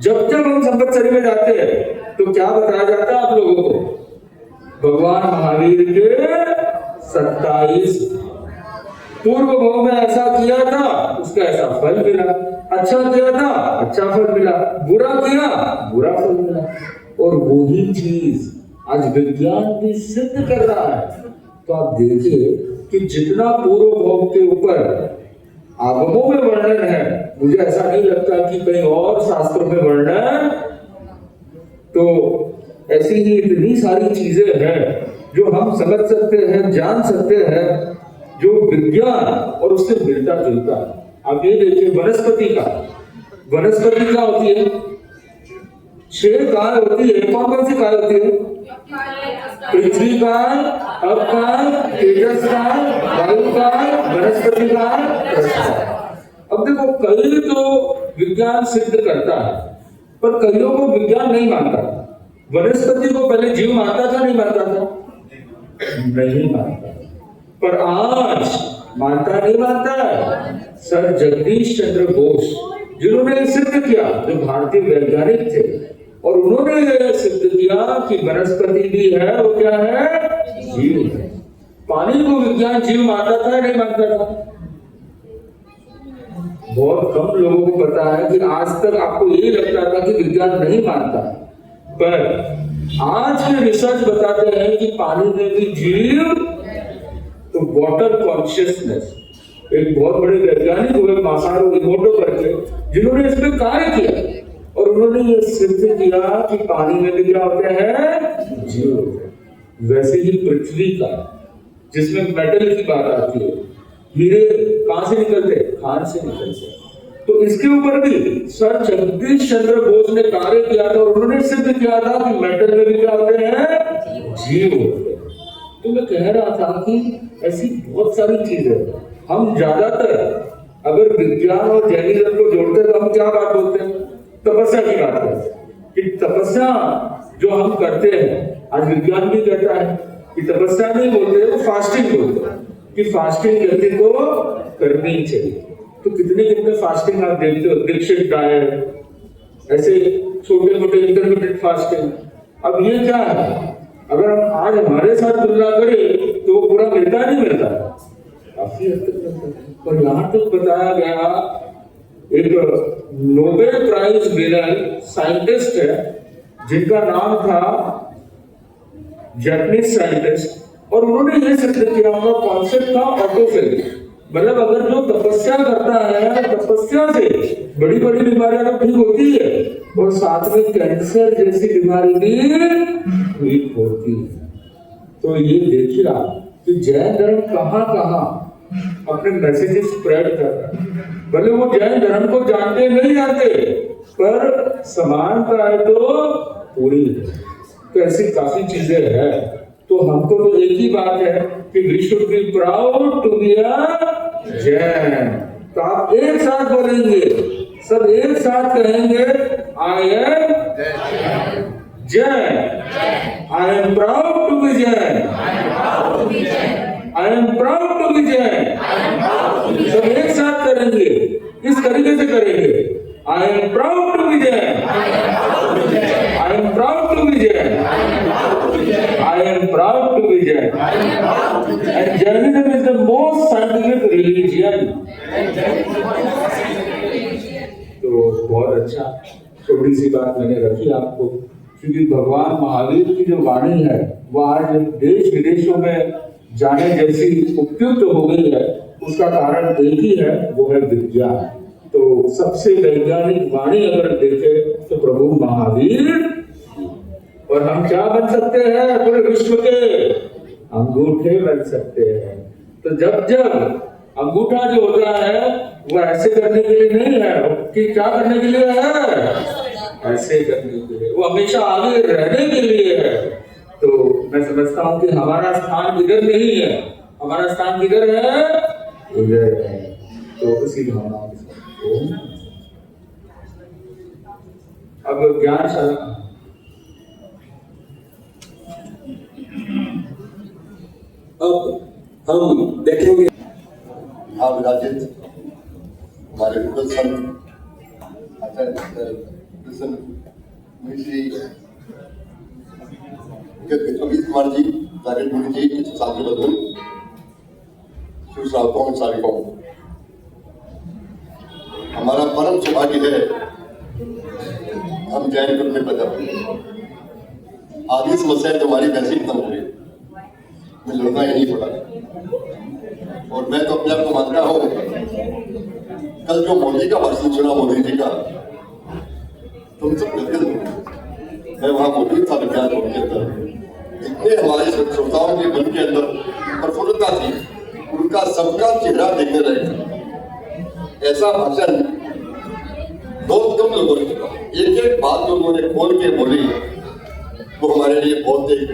जब हम संवत्सरी में जाते हैं तो क्या बताया जाता है आप लोगों को? भगवान महावीर के 27 पूर्व भाव में ऐसा किया था, उसका ऐसा फल मिला, अच्छा किया था, अच्छा फल मिला, बुरा किया, बुरा फल मिला। और वही चीज आज विज्ञान भी सिद्ध कर रहा है। तो आप देखिए कि जितना पूर्व भाव के ऊपर आगमों में वर्णन है, मुझे ऐसा नहीं लगता कि कहीं और शास्त्रों में वर्णन, तो ऐसी ही इतनी सारी चीजें हैं जो हम समझ सकते हैं, जान सकते हैं, जो विज्ञान और उससे मिलता जुलता है। आप ये देखिए वनस्पति क्या होती है? 6 काय होती है। कौन कौन सी काय होती है? पृथ्वी काय, अब काय, तेजस काय, वायु काय, वनस्पति काय, रस काय। अब देखो कई तो विज्ञान सिद्ध करता है, पर कईयों को विज्ञान नहीं मानता। वनस्पति को पहले जीव मानता था, नहीं मानता था? नहीं मानता। पर आज मानता नहीं मानता है। सर जगदीश चंद्र बोस जिन्होंने सिद्ध किया, जो भारतीय वैज्ञानिक थे, और उन्होंने ये सिद्ध किया कि वनस्पति भी है, वो क्या है? जीव है। पानी को विज्ञान जीव मानता था, नहीं मानता था? बहुत कम लोगों को पता है कि आज तक आपको यही लगता था कि विज्ञान नहीं मानता, पर आज के रिसर्च बताते हैं कि पानी में भी जीव, तो वाटर कॉन्शियसनेस, एक बहुत बड़े वैज्ञानिक हुए मासारू इमोटो करके, जिन्होंने इस पे कार्य किया, और उन्होंने ये सिद्ध किया कि पानी में भी क्या होते हैं? जीव। वैसे ही पृथ्वी का, जिसमें मेटल की बात आती है, हीरे कहां से निकलते? खान से निकलते। तो इसके ऊपर भी सर जगदीश चंद्र बोस ने कार्य किया था, और उन्होंने सिद्ध किया था कि मेटल में भी क्या होते हैं? जीव होते हैं। तो मैं कह रहा था कि ऐसी बहुत सारी चीजें हम ज्यादातर अगर विज्ञान और जैनिज्म को जोड़ते हैं तो हम क्या बात बोलते हैं? तपस्या की बात करते हैं कि तपस्या जो हम करते हैं, आज विज्ञान भी कहता है कि तपस्या नहीं बोलते, वो फास्टिंग बोलते हैं कि फास्टिंग व्यक्ति को करनी चाहिए। तो कितने कितने फास्टिंग आप देखते हो, दीक्षित डाइट, ऐसे छोटे मोटे इंटरमीडिएट फास्टिंग। अब ये क्या है, अगर हम आज हमारे साथ तुलना करें तो वो पूरा मिलता नहीं मिलता, काफी हद तक मिलता है। और यहाँ तक बताया गया, एक नोबेल प्राइज विनर साइंटिस्ट है जिनका नाम था, जापानीज साइंटिस्ट, और उन्होंने ये सिद्ध किया, उनका कॉन्सेप्ट था ऑटोफेज। मतलब अगर जो तपस्या करता है, तपस्या से बड़ी बड़ी बीमारियां तो ठीक होती है और साथ में कैंसर जैसी बीमारी भी ठीक होती है। तो ये देखिए आप कि जैन धर्म कहाँ कहाँ अपने मैसेजेस स्प्रेड कर रहा है। भले वो जैन धर्म को जानते नहीं जानते, पर समानता है तो पूरी है। तो ऐसी काफी चीजें हैं। तो हमको तो एक ही बात है कि we should be proud to be a Jain. तो आप एक साथ बोलेंगे, सब एक साथ कहेंगे, I am Jain, I am proud to be Jain, I am proud to be Jain. सब एक साथ करेंगे, इस तरीके से करेंगे, I am proud to be Jain, I am proud to be Jain, I am proud to be Jain. And Jainism is the most scientific religion. तो बहुत अच्छा, छोटी सी बात मैंने रखी आपको, क्योंकि भगवान महावीर की जो वाणी है वो आज देश विदेशों में जाने जैसी उपयुक्त हो गई है। उसका कारण एक ही है, वो है विज्ञान। तो सबसे वैज्ञानिक वाणी अगर देखे तो प्रभु महावीर। और हम क्या बन सकते हैं? पूरे विश्व के अंगूठे बन सकते हैं। तो जब जब अंगूठा जो होता है वो ऐसे करने के लिए नहीं है कि क्या करने के लिए है, ऐसे करने के लिए, वो हमेशा आगे रहने के लिए है। तो मैं समझता हूँ कि हमारा स्थान इधर नहीं है, हमारा स्थान किधर है? इधर है। तो उसी भावना अब ज्ञान अब हम देखेंगे यहाँ विराजित हमारे मुगल संत आचार्य कृष्ण श्री अमित कुमार जी, जावेद मुनि जी, साथी बंधु, सुश्रावकों, सारिकों, हमारा परम सौभाग्य है हम जैन कुल में पैदा हुए। आदि समस्या तुम्हारी वैसी खत्म हो गई, मैं लड़ना ही नहीं पड़ा। और मैं तो अपने आप को मानता हूँ, कल जो मोदी का भाषण सुना, मोदी जी का, तुम सब गदगद हो। मैं वहाँ मौजूद था विज्ञान भवन के अंदर, इतने हमारे श्रोताओं के मन के अंदर प्रफुल्लता थी, उनका सबका चेहरा देखने लायक। ऐसा भाषण बहुत कम लोगों ने सुना। एक एक बात जो उन्होंने खोल के बोली वो हमारे लिए बहुत एक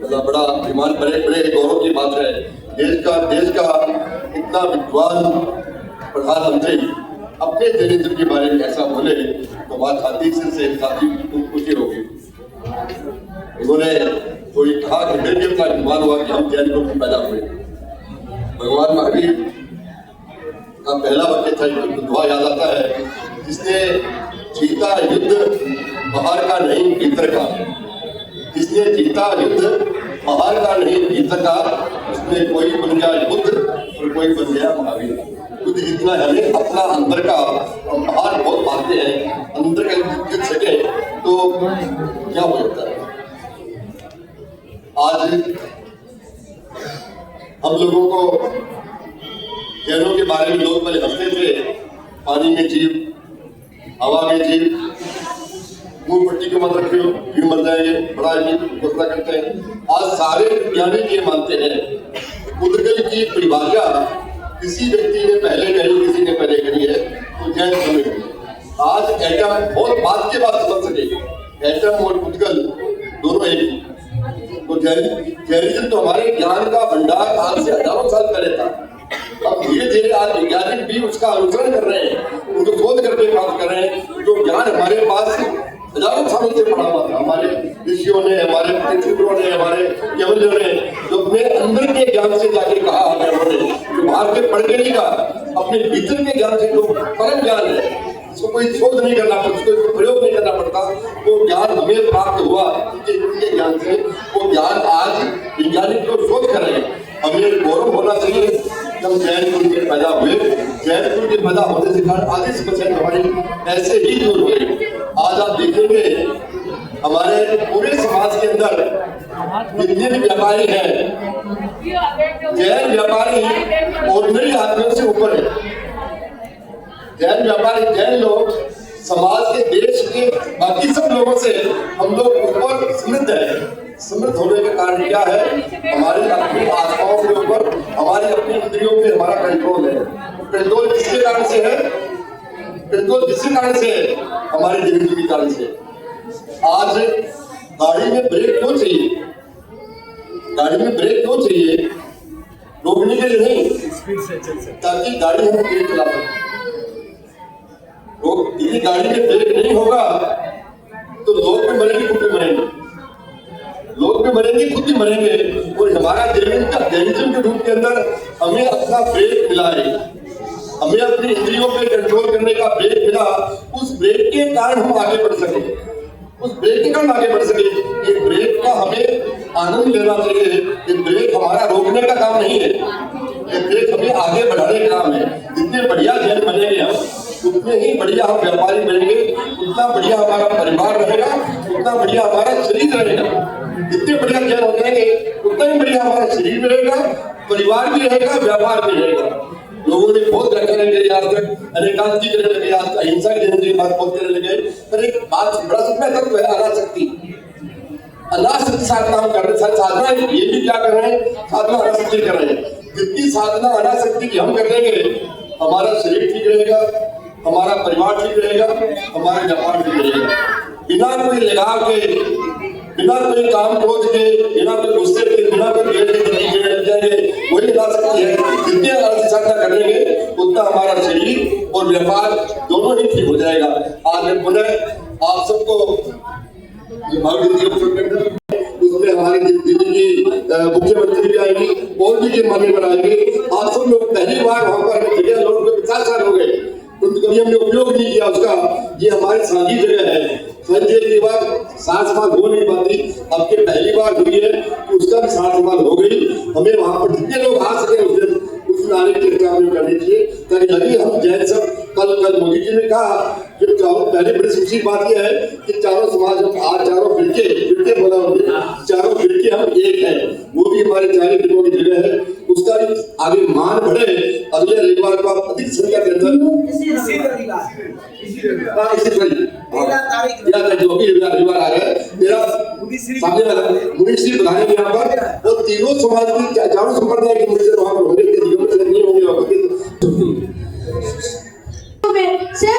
बड़ा अभिमान, बड़े गौरव की बात है। देश का इतना विद्वान प्रधानमंत्री अपने जैनिज्म के बारे में ऐसा बोले तो बात आती से काफी खुशी होगी। उन्होंने तो ये कहा कि मेरे भी अपना अभिमान हुआ कि हम जैन में पैदा हुए। भगवान महावीर का पहला वाक्य था, दुआ याद आता है, जिसने जीता युद्ध बाहर का नहीं भीतर का, जिसने जीता युद्ध बाहर का नहीं भीतर का, उसने कोई बन गया बुद्ध और कोई बन गया महावीर। बुद्ध जितना यानी अपना अंदर का, हम बाहर बहुत मानते हैं, अंदर का जीत सके तो क्या हो जाता है। आज हम लोगों को जैनों के बारे में लोग पहले हंसते थे, पानी में जीव, हवा में जीव, मुंह पट्टी के मत रखे हो, क्यों मर जाएंगे, बड़ा घोषणा करते हैं। आज सारे वैज्ञानिक ये मानते हैं उदगल की परिभाषा किसी व्यक्ति ने पहले कही, किसी ने पहले कही है, तो जैन समझ। आज एटम बहुत बात के बाद समझ सके, एटम और उदगल दोनों एक। तो जैनिज्म तो हमारे ज्ञान का भंडार आज से हजारों साल पहले था। अब धीरे धीरे आज वैज्ञानिक भी उसका अनुसरण कर रहे हैं, उनको शोध करके प्राप्त कर रहे हैं। जो ज्ञान हमारे पास हजारों सालों से पड़ा हुआ था, हमारे ऋषियों ने, हमारे पितरों ने, हमारे केवलियों ने जो अपने अंदर के ज्ञान से जाके कहा हमें, उन्होंने जो बाहर के पढ़ के नहीं कहा, अपने भीतर के ज्ञान से जो परम ज्ञान है, उसको कोई शोध नहीं करना पड़ता, उसको प्रयोग नहीं करना पड़ता, वो ज्ञान हमें प्राप्त हुआ उनके ज्ञान से। वो ज्ञान आज वैज्ञानिक लोग शोध कर रहे हैं। हमें गौरव होना चाहिए जब जैन कुल के पैदा हुए। जैन कुल के पैदा होने से कारण आधी समस्या हमारी ऐसे ही दूर हुई। आज आप देखेंगे हमारे पूरे समाज के अंदर जितने भी व्यापारी हैं, जैन व्यापारी ऑर्डिनरी आदमियों से ऊपर है। जैन व्यापारी, जैन लोग समाज के, देश के बाकी सब लोगों से हम लोग ऊपर समृद्ध है। समृद्ध होने का कारण क्या है? हमारी अपनी आत्माओं के ऊपर, हमारी अपनी इंद्रियों पे हमारा कंट्रोल है। कंट्रोल किसके कारण से है? कंट्रोल किसके कारण से है? हमारी डिग्री के कारण से। आज गाड़ी में ब्रेक क्यों चाहिए? गाड़ी में ब्रेक क्यों चाहिए? रोकने के लिए नहीं, ताकि गाड़ी हम तेज चला सकें। यदि गाड़ी में ब्रेक नहीं होगा तो लोग भी मरेंगे, खुद भी मरेंगे, लोग भी मरेंगे, खुद भी मरेंगे। और हमारा जैनिज्म के रूप के अंदर हमें अपना ब्रेक मिला है, हमें अपनी इंद्रियों पे कंट्रोल करने का ब्रेक मिला। उस ब्रेक के कारण हम आगे बढ़ सके, उस ब्रेक के कारण आगे बढ़ सके। ये ब्रेक का हमें आनंद लेना चाहिए। ये ब्रेक हमारा रोकने का काम नहीं है, ये ब्रेक हमें आगे बढ़ाने का काम है। जितने बढ़िया जैन बनेंगे हम, उतने ही बढ़िया हम व्यापारी बनेंगे, उतना बढ़िया हमारा परिवार रहेगा, उतना बढ़िया हमारा शरीर रहेगा। जितने बढ़िया जैन हो जाएंगे उतना ही बढ़िया हमारा शरीर भी रहेगा, परिवार भी रहेगा, व्यापार भी रहेगा। लोगों ने बहुत व्याख्यान करे आज तक, अनेकांत जी करने लगे, आज अहिंसा की जयंती बात बहुत करने लगे। पर एक बात बड़ा सुनना तत्व है अनासक्ति। अनासक्ति साधना हम कर रहे हैं। साधना ये भी क्या कर रहे हैं? साधना अनासक्ति कर रहे हैं। जितनी साधना अनासक्ति की हम कर लेंगे, हमारा शरीर ठीक रहेगा, हमारा परिवार ठीक रहेगा, हमारा व्यापार ठीक रहेगा। बिना कोई लगाव के, बिना कोई काम क्रोध के, बिना कोई गुस्से के, बिना कोई भेद के जीने लग जाएंगे, वही ला सकती है। जितने आराम साधना करेंगे उतना हमारा शरीर और व्यापार दोनों ही ठीक हो जाएगा। आज मैं पुनः आप सबको उसमें हमारी दिल्ली की मुख्यमंत्री भी आएंगी, और भी के मान्य बनाएंगे। आप सब लोग पहली बार वहां पर जगह लोग 50 साल हो गए, कभी हमने उपयोग नहीं किया उसका। ये हमारी साझी जगह है। संजय की बात 60 साल हो नहीं पाती, अब के पहली बार हुई है, उसका भी 60 साल हो गई। हमें वहां पर जितने लोग आ सके उस आने की चर्चा हमें करनी चाहिए, ताकि लगे हम जैन सब। कल मोदी जी ने कहा कि पहले बड़ी खुशी बात यह है कि चारों समाज हम आज चारों फिरके बोला, चारों फिरके हम एक हैं। वो भी हमारे चारों फिरकों की जगह है, उसका भी आगे मान बढ़े। अगले रविवार को आप अधिक संख्या के अंदर जो भी रविवार आ रहा है, मेरा सामने वाला मुनीश्री बुलाएंगे यहाँ पर, वो तीनों समाज की, चारों संप्रदाय के मुनीश्री वहां पर होंगे, नहीं होंगे।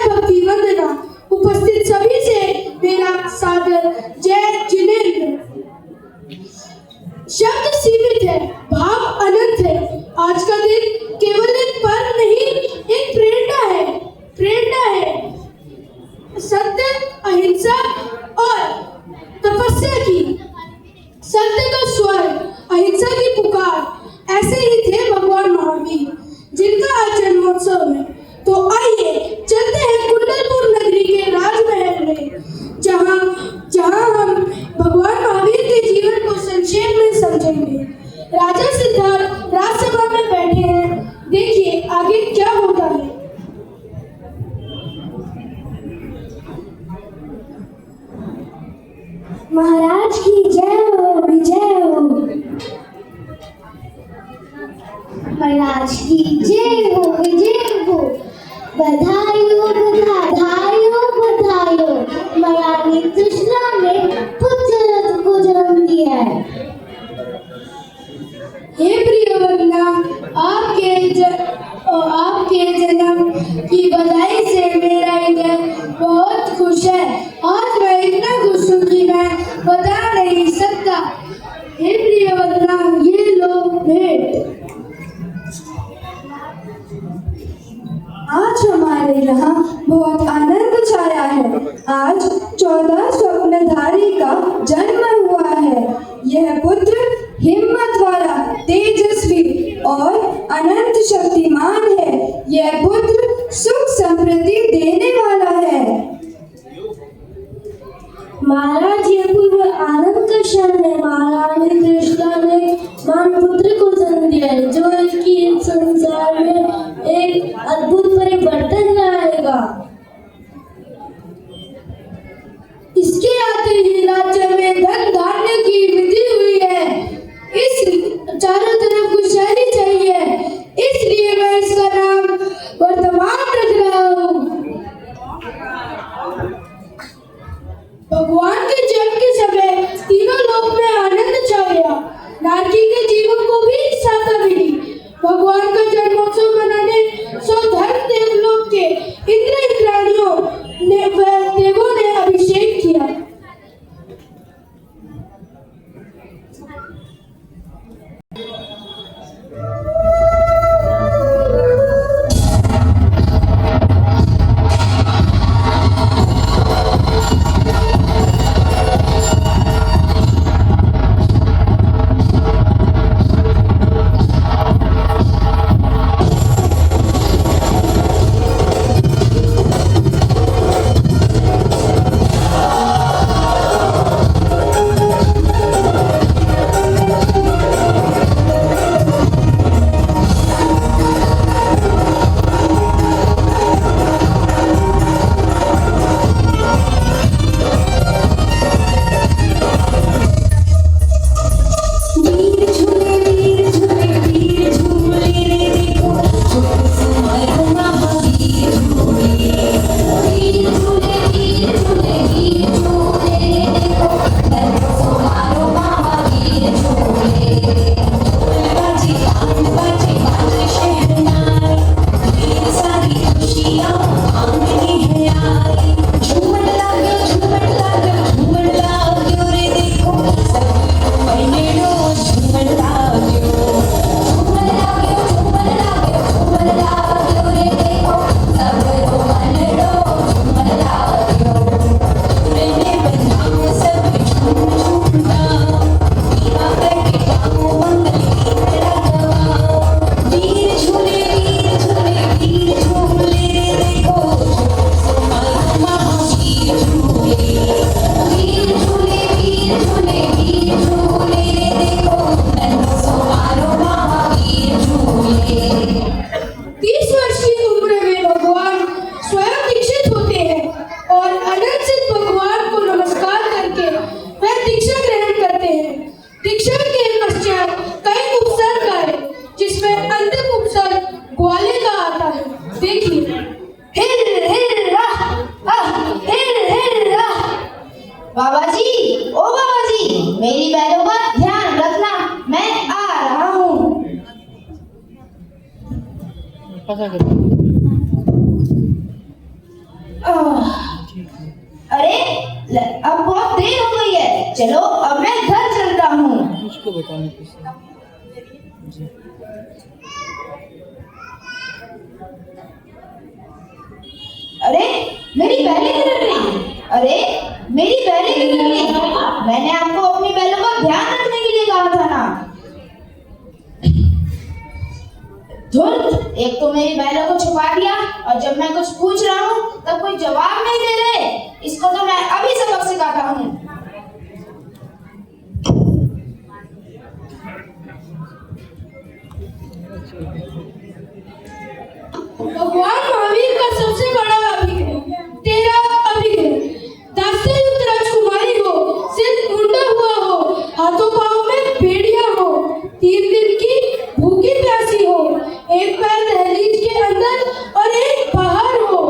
भक्ति वंदना। उपस्थित सभी से मेरा सादर जय जिनेंद्र। शब्द सीमित है, भाव अनंत है। आज का दिन केवल एक पर्व नहीं, एक प्रेरणा है। प्रेरणा है सत्य, अहिंसा और तपस्या की। सत्य का स्वर, अहिंसा की पुकार। ऐसे ही थे भगवान महावीर, जिनका आज जन्मोत्सव है। तो आइए चलते हैं कुंडलपुर नगरी के राजमहल में, जहां हम भगवान महावीर के जीवन को संक्षेप में समझेंगे। राजा सिद्धार्थ राजसभा में बैठे हैं, देखिए आगे क्या होता है। महाराज की जय हो, विजय हो। महाराज की जय हो, विजय हो। बधाई हो, बधाई हो, बधाई हो। महारानी कृष्णा ने पुत्र रथ को जन्म दिया है। हे प्रियवंदना, आपके जन्म की बधाई से मेरा हृदय बहुत खुश है। आज मैं इतना खुश हूँ कि मैं बता नहीं सकता। हे आज हमारे यहाँ बहुत आनंद छाया है। आज 14 स्वप्नधारी का जन्म हुआ है। यह पुत्र हिम्मत वाला, तेजस्वी और अनंत शक्तिमान है। यह पुत्र सुख समृद्धि देने वाला है। महाराज, ये पूर्व आनंद का क्षण है। महारानी कृष्णा ने मान पुत्र को जन्म दिया है, जो इसकी संसार में एक अद्भुत परिवर्तन लाएगा। इसके आते ही राज्य में धन धान्य की वृद्धि हुई है। इस चारों तरफ खुशहाली चाहिए, इसलिए मैं इसका नाम वर्धमान रख रहा हूँ। भगवान के जन्म के समय तीनों लोक में आनंद छा गया। नारकी के जीवन को भी साथा मिली। भगवान का जन्मोत्सव मनाने स्वधर्म देवलोक के इंद्र इंद्राणियों ने देवों ने अभिषेक किया। बाबा जी, ओ बाबा जी, मेरी बैलों का ध्यान रखना, मैं आ रहा हूँ। अरे अब बहुत देर हो गई है, चलो अब मैं घर चलता हूँ। उसको बताने अरे मेरी बैलें किधर गई? अरे मेरी बैलें किधर गई? मैंने आपको अपनी बैलों का ध्यान रखने के लिए कहा था ना। धुर्त, एक तो मेरी बैलों को छुपा दिया और जब मैं कुछ पूछ रहा हूँ तब कोई जवाब नहीं दे रहे। इसको तो मैं अभी सबक सिखाता हूँ। भगवान महावीर का सबसे बड़ा अभिग्रह, तेरा अभिग्रह, दास्य युक्त राजकुमारी हो, सिर मुंडा हुआ हो, हाथों पांव में बेड़िया हो, 3 दिन की भूखी प्यासी हो, एक पैर दहलीज के अंदर और एक बाहर हो,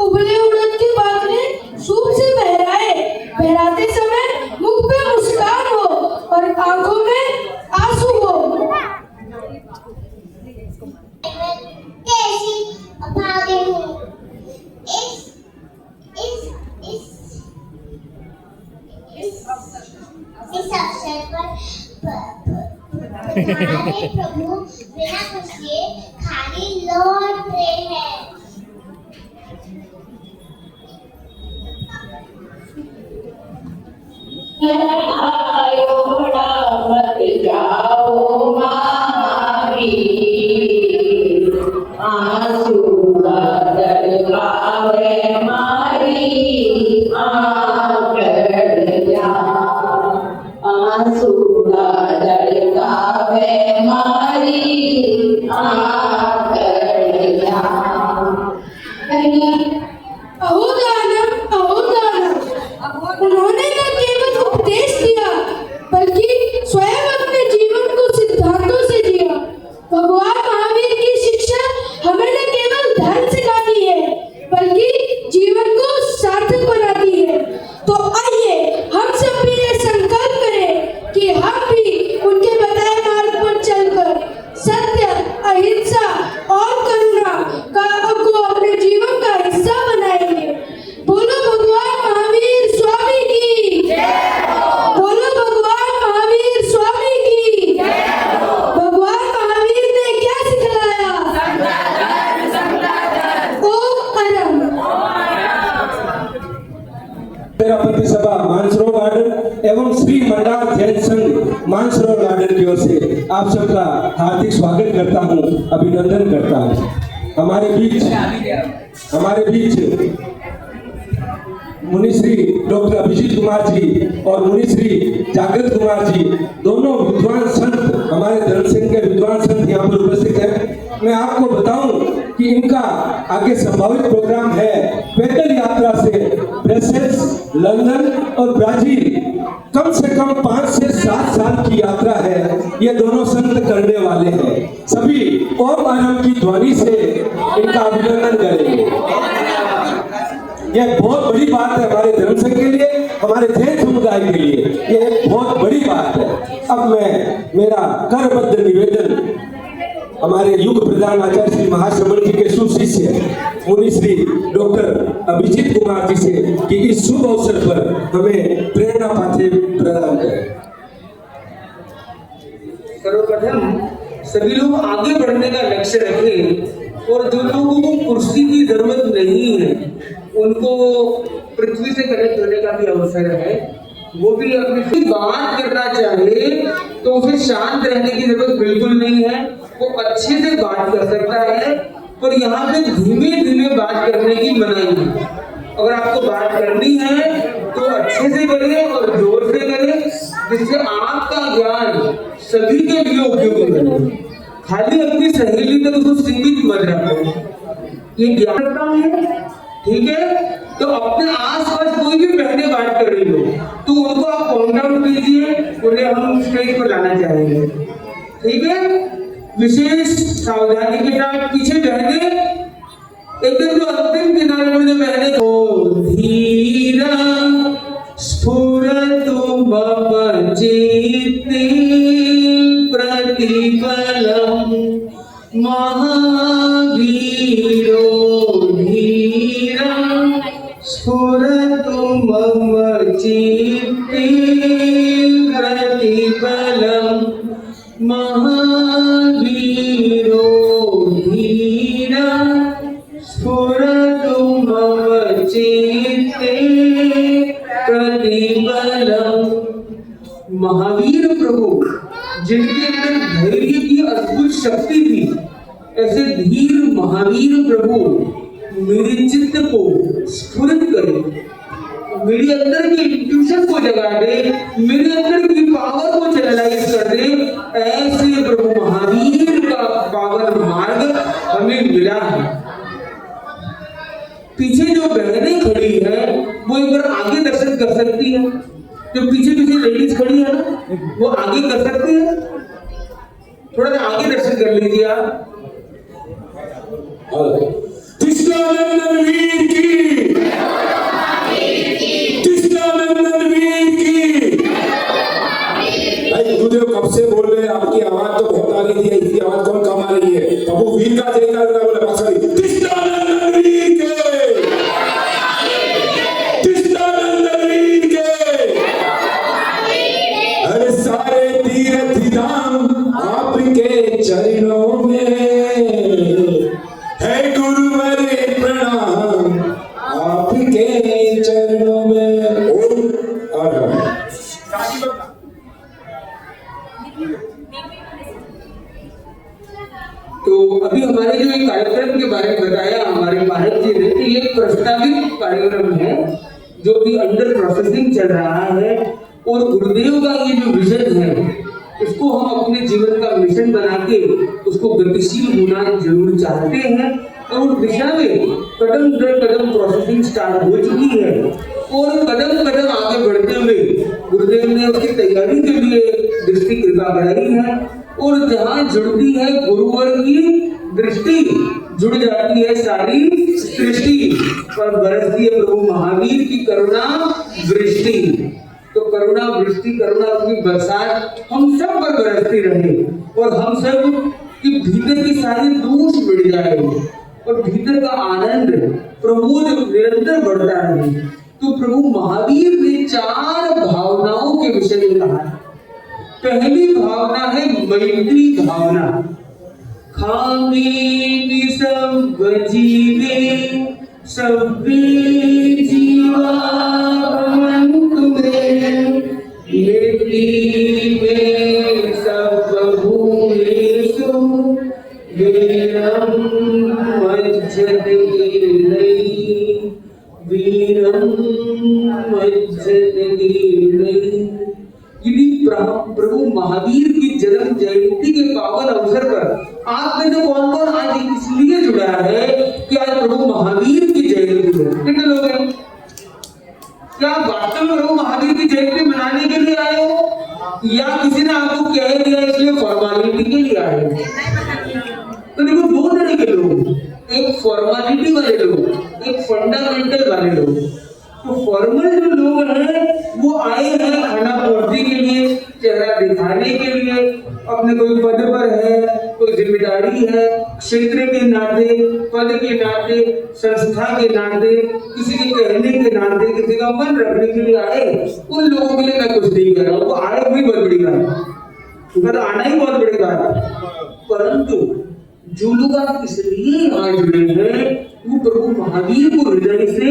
उबले उड़द के बाखरे सूप से बहराए, बहराते समय मुख पे मुस्कान हो और आंखों में आंसू हो। कैसी भागे हूँ इस अवसर पर हमारे प्रभु बिना कुछ लिए खाली लौट रहे हैं। आयो बड़ा मत जाओ महावीर, आंसू दरगावे मारी आंख जा, आंसू दरगावे मारी आंख जा। अहो दानव, अहो दानव, उन्होंने न केवल उपदेश दिया बल्कि स्वयं अपने जीवन को सिद्धांतों से जिया। भगवान महावीर की शिक्षा हमें न केवल धर्म सिखाती है बल्कि जीवन को सार्थक बनाती है। तो आइए हम सब भी ये संकल्प करें कि हम भी उनके बताए मार्ग पर चलकर सत्य, अहिंसा और करुणा को अपने जीवन का हिस्सा बनाएंगे। बोलो भगवान महावीर स्वामी की जय। बोलो भगवान महावीर स्वामी की जय। भगवान महावीर ने क्या सिखाया? ओम अरम। मेरापति सभा मानसरोवर गार्डन एवं श्री मंडार जैन संघ मानसरोवर गार्डन की ओर से आप सबका हार्दिक स्वागत करता हूं, अभिनंदन करता हूं। हमारे बीच मुनिश्री डॉक्टर अभिजीत कुमार जी और मुनिश्री जागृत कुमार जी, दोनों विद्वान संत, हमारे धर्म संघ के विद्वान संत यहाँ पर उपस्थित हैं। मैं आपको बताऊं कि इनका आगे संभावित प्रोग्राम है पैदल यात्रा से ब्रसेल्स, लंदन और ब्राजील, कम से कम 5 से 7 साल की यात्रा है। ये दोनों संत करने वाले हैं। सभी ओम अरम की ध्वनि से इनका अभिनंदन करेंगे। यह बहुत बड़ी बात है हमारे धर्म संघ के लिए, हमारे जैन समुदाय के लिए यह एक बहुत बड़ी बात है। अब मैं मेरा करबद्ध निवेदन हमारे युग प्रधान आचार्य श्री महाश्रमण जी के सुशिष्य मुनि श्री डॉक्टर अभिजीत कुमार जी से कि इस शुभ अवसर पर हमें प्रेरणा पाथे प्रदान करें। सर्वप्रथम सभी लोग आगे बढ़ने का लक्ष्य रखें और जो लोगों को कुर्सी की जरूरत नहीं है उनको पृथ्वी से कनेक्ट होने का भी अवसर है। वो भी अपनी बात करना चाहे तो उसे शांत रहने की जरूरत बिल्कुल नहीं है, वो अच्छे से बात कर सकता है। पर यहाँ पे धीमे धीमे बात करने की मनाही है। अगर आपको बात करनी है तो अच्छे से करें और जोर से करें, जिससे आपका ज्ञान सभी के लिए उपयोगी बने। खाली अपनी सहेली तक उसको सीमित मत रखो। ये ज्ञान है, ठीक है? तो अपने आसपास कोई भी बहनें बात कर रही हो तो उनको आप पॉइंट आउट कीजिए, उन्हें हम स्टेज पर लाना चाहेंगे, ठीक है? विशेष सावधानी के साथ पीछे बहनें, एकदम जो अंतिम किनारे में जो बहनें, ओ धीरा स्फुरतु मम चित्ते प्रतिफलम महावीरो धीरा स्फुरतु मम चित्ते प्रतिफलम महावीरो धीरा स्फुरतु मम चित्ते प्रतिफलम। महावीर प्रभु जिनके अंदर धैर्य की अद्भुत शक्ति थी, ऐसे धीर महावीर प्रभु मेरे चित्त को स्फुरित करे, मेरे अंदर की इंट्यूशन को जगा दे, मेरे अंदर की पावर को चैनलाइज कर दे। ऐसे प्रभु महावीर का पावन मार्ग हमें मिला है। पीछे जो बहनें खड़ी है वो एक बार आगे दर्शन कर सकती है। जो पीछे पीछे लेडीज खड़ी है ना, वो आगे कर सकती है, थोड़ा सा आगे दर्शन कर लीजिए आप। कृष्णानंदन वीर की, कृष्णानंदन वीर की। भाई गुरुदेव कब से बोल रहे हैं, आपकी आवाज तो बहुत आ रही है, इसकी आवाज कौन कम आ रही है? प्रभु वीर का जयकार बोले पकड़ी, कृष्णानंदन वीर के, कृष्णानंदन वीर के। अरे सारे तीर्थ धाम आपके चरणों में कार्यक्रम है जो कि अंडर प्रोसेसिंग चल रहा है, और गुरुदेव का ये जो विजन है उसको हम अपने जीवन का मिशन बना के उसको गतिशील होना जरूर चाहते हैं, और उस दिशा में कदम दर कदम प्रोसेसिंग स्टार्ट हो चुकी है, और कदम कदम आगे बढ़ते हुए गुरुदेव ने उसकी तैयारी के लिए दृष्टि कृपा बढ़ाई है, और जहाँ जुड़ती है गुरुवर की दृष्टि जुड़ जाती है सारी सृष्टि, पर बरसती है प्रभु महावीर की करुणा वृष्टि। तो करुणा वृष्टि, करुणा की बरसात हम सब पर बरसती रहे, और हम सब की भीतर की सारी दोष मिट जाए, और भीतर का आनंद प्रमोद निरंतर बढ़ता रहे। तो प्रभु महावीर ने 4 भावनाओं के विषय में कहा। पहली भावना है मैत्री भावना। खामे सब जीवे सभी जीवा में सब भूलेषु वीरम मज्जत यदि प्रभु महावीर की जन्म जयंती के पावन अवसर पर आप में से कौन कौन आज इसलिए जुड़ा है कि आज प्रभु महावीर की जयंती है? कितने लोग हैं? क्या वास्तव में प्रभु महावीर की जयंती मनाने के लिए आए हो, या किसी ने आपको कह दिया इसलिए फॉर्मालिटी के लिए आए हो? तो देखो, 2 तरह के लोग, एक फॉर्मालिटी वाले लोग, एक फंडामेंटल वाले लोग। तो फॉर्मल जो लोग हैं वो आए हैं खाना पूर्ति के लिए, चेहरा दिखाने के लिए, अपने कोई पद पर है, कोई जिम्मेदारी है, क्षेत्र के नाते, पद के नाते, संस्था के नाते, किसी के कहने के नाते, किसी का मन रखने के लिए आए। उन लोगों के लिए मैं कुछ नहीं कर रहा हूँ, वो आए हुई बहुत बड़ी बात है, उनका तो आना ही बहुत बड़ी बात है। परंतु जो लोग आप इसलिए आज जुड़े हैं वो प्रभु महावीर को हृदय से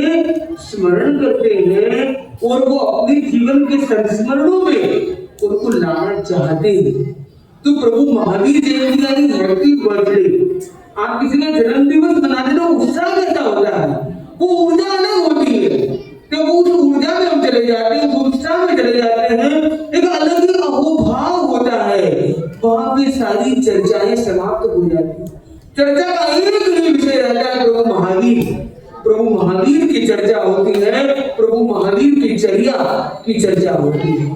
स्मरण करते हैं, और वो अपने जीवन के संस्मरणों में उनको लाना चाहते हैं। तो प्रभु महावीर जयंती यानी हैप्पी बर्थडे, आप किसी का जन्म दिवस मनाते तो उत्साह कैसा होता है, वो ऊर्जा अलग होती है। तो वो उस ऊर्जा में हम चले जाते हैं, उस उत्साह में चले जाते हैं, एक अलग ही अहोभाव होता है। वहां पे सारी चर्चाएं समाप्त हो जाती है। चर्चा का एक ही विषय रहता है प्रभु महावीर। प्रभु महावीर की चर्चा होती है, प्रभु महावीर की चर्या की चर्चा होती है।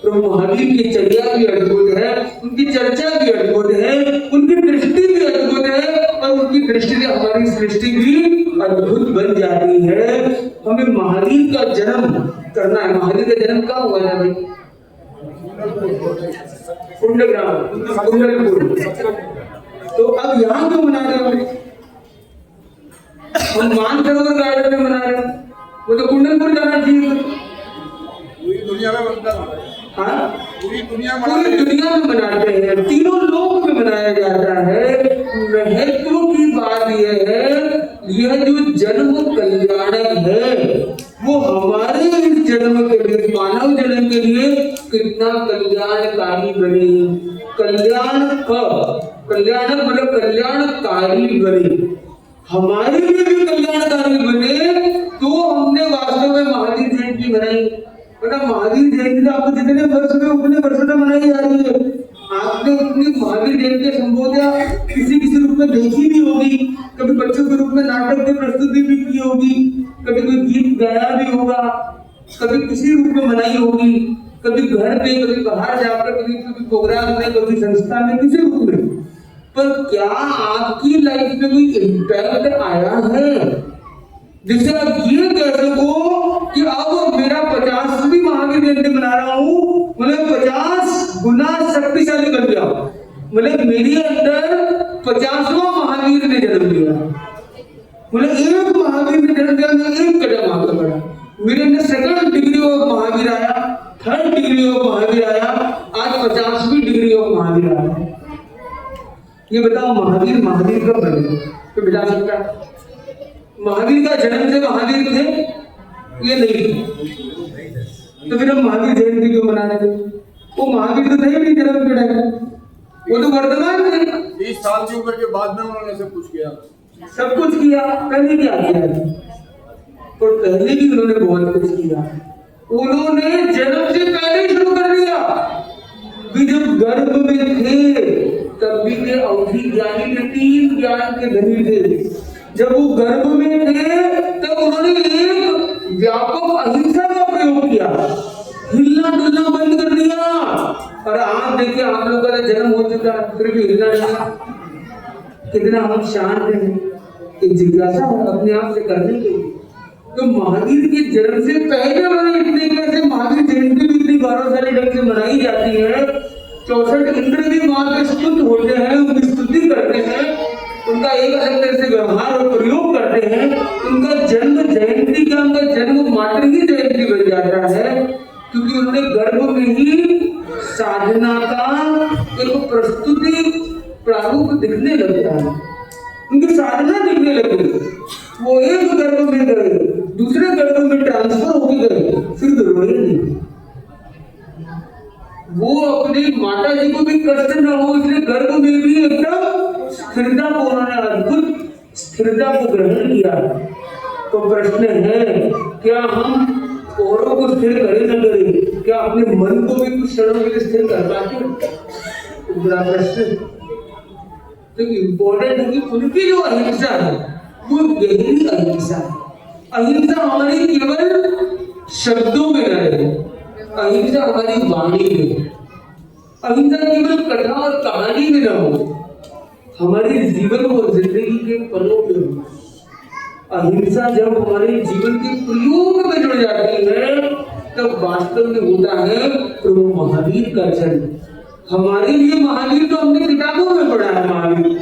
प्रभु महावीर की चर्या भी अद्भुत है, उनकी चर्चा भी अद्भुत है, उनकी दृष्टि भी अद्भुत है, और उनकी दृष्टि से हमारी सृष्टि भी अद्भुत बन जाती है। हमें महावीर का जन्म करना है। महावीर का जन्म कहाँ हुआ है भाई? कुंडलपुर। तो अब यहाँ क्यों मना रहे हो? हम मानसरोवर गार्डन में मना रहे हैं, वो तो कुंडलपुर जाना चाहिए। पूरी दुनिया में बनता है। हाँ, पूरी दुनिया में मनाते हैं, तीनों लोक में मनाया जाता है। महत्व की बात यह है, यह जो जन्म कल्याणक है वो हमारे इस जन्म के लिए, मानव जन्म के लिए कितना कल्याणकारी बने। कल्याणक मतलब कल्याणकारी बने, हमारे लिए भी कल्याणकारी बने। तो हमने वास्तव में महावीर जयंती मनाई। महावीर जयंती आपको जितने वर्ष में उतने वर्षों में मनाई जा रही है। आपने अपनी महावीर जयंती संबोधिया किसी रूप में देखी भी होगी, कभी बच्चों के रूप में नाटक की प्रस्तुति भी की होगी, कभी कोई गीत गाया भी होगा, कभी किसी रूप में मनाई होगी, कभी घर पे, कभी बाहर जाकर, कभी प्रोग्राम में, कभी संस्था में, किसी रूप में। पर क्या आपकी लाइफ में कोई इम्पैक्ट आया है जिससे आप ये कह सको कि अब मेरा 50वीं महावीर जयंती मना रहा हूँ, मतलब 50 गुना शक्तिशाली बन गया, मतलब मेरे अंदर 50वां महावीर ने जन्म लिया, मतलब एक महावीर ने जन्म लिया, मैं एक कदम आगे बढ़ा, मेरे अंदर 2nd डिग्री ऑफ महावीर आया, 3rd डिग्री ऑफ महावीर आया, आज 50वीं डिग्री ऑफ महावीर आया। ये बताओ महावीर कब बने? तो बता सकता महावीर का जन्म से महावीर थे? ये नहीं। तो फिर हम महावीर जयंती क्यों मना रहे थे? वो महावीर तो थे नहीं जन्म के टाइम, वो तो वर्तमान थे। 30 साल की उम्र के बाद में उन्होंने सब कुछ किया। सब कुछ किया, पहले क्या किया? पर पहले भी उन्होंने बहुत कुछ किया। उन्होंने जन्म से पहले शुरू कर दिया कि जब गर्भ में थे तब भी वे अवधि ज्ञानी थे, 3 ज्ञान के धनी थे। जब वो गर्भ में थे तब उन्होंने एक व्यापक अहिंसा का प्रयोग किया, हिलना डुलना बंद कर दिया। और आज देखिए आप लोगों का जन्म हो चुका है फिर भी हिलना नहीं, कितना हम शांत हैं। एक जिज्ञासा है अपने आप से करने के लिए। तो महावीर के जन्म से पहले वाले इतने कैसे महावीर जयंती भी इतनी गौरवशाली ढंग से मनाई जाती है। 64 इंद्र भी वहां पे स्तुत होते हैं, उनकी स्तुति करते हैं, उनका एक अलग तरह से व्यवहार और प्रयोग करते हैं। उनका जन्म जयंती का, उनका जन्म मात्र ही जयंती बन जाता है क्योंकि उन्होंने गर्भ में ही साधना का एक प्रस्तुति प्रारूप दिखने लगता है, उनकी साधना दिखने लगी। वो एक गर्भ में गए, दूसरे गर्भ में ट्रांसफर हो गए, फिर रोए नहीं। वो अपनी माता जी को भी कष्ट न हो इसलिए गर्भ में भी एकदम स्थिरता को, उन्होंने अद्भुत स्थिरता को ग्रहण किया। तो प्रश्न है क्या हम औरों को स्थिर करें न करें, क्या अपने मन को भी कुछ क्षणों के लिए स्थिर कर पाते? तो बड़ा प्रश्न। तो इम्पोर्टेंट है कि उनकी जो अहिंसा है वो गहरी अहिंसा है। अहिंसा हमारी केवल शब्दों में न रहे, अहिंसा हमारी वाणी में, अहिंसा केवल कथा और कहानी में न हो, हमारे जीवन और जिंदगी के पलों में हो। अहिंसा जब हमारे जीवन के प्रयोग में जुड़ जाती है तब वास्तव में होता है प्रभु महावीर का जन्म। हमारे लिए महावीर तो हमने किताबों में पढ़ा है, महावीर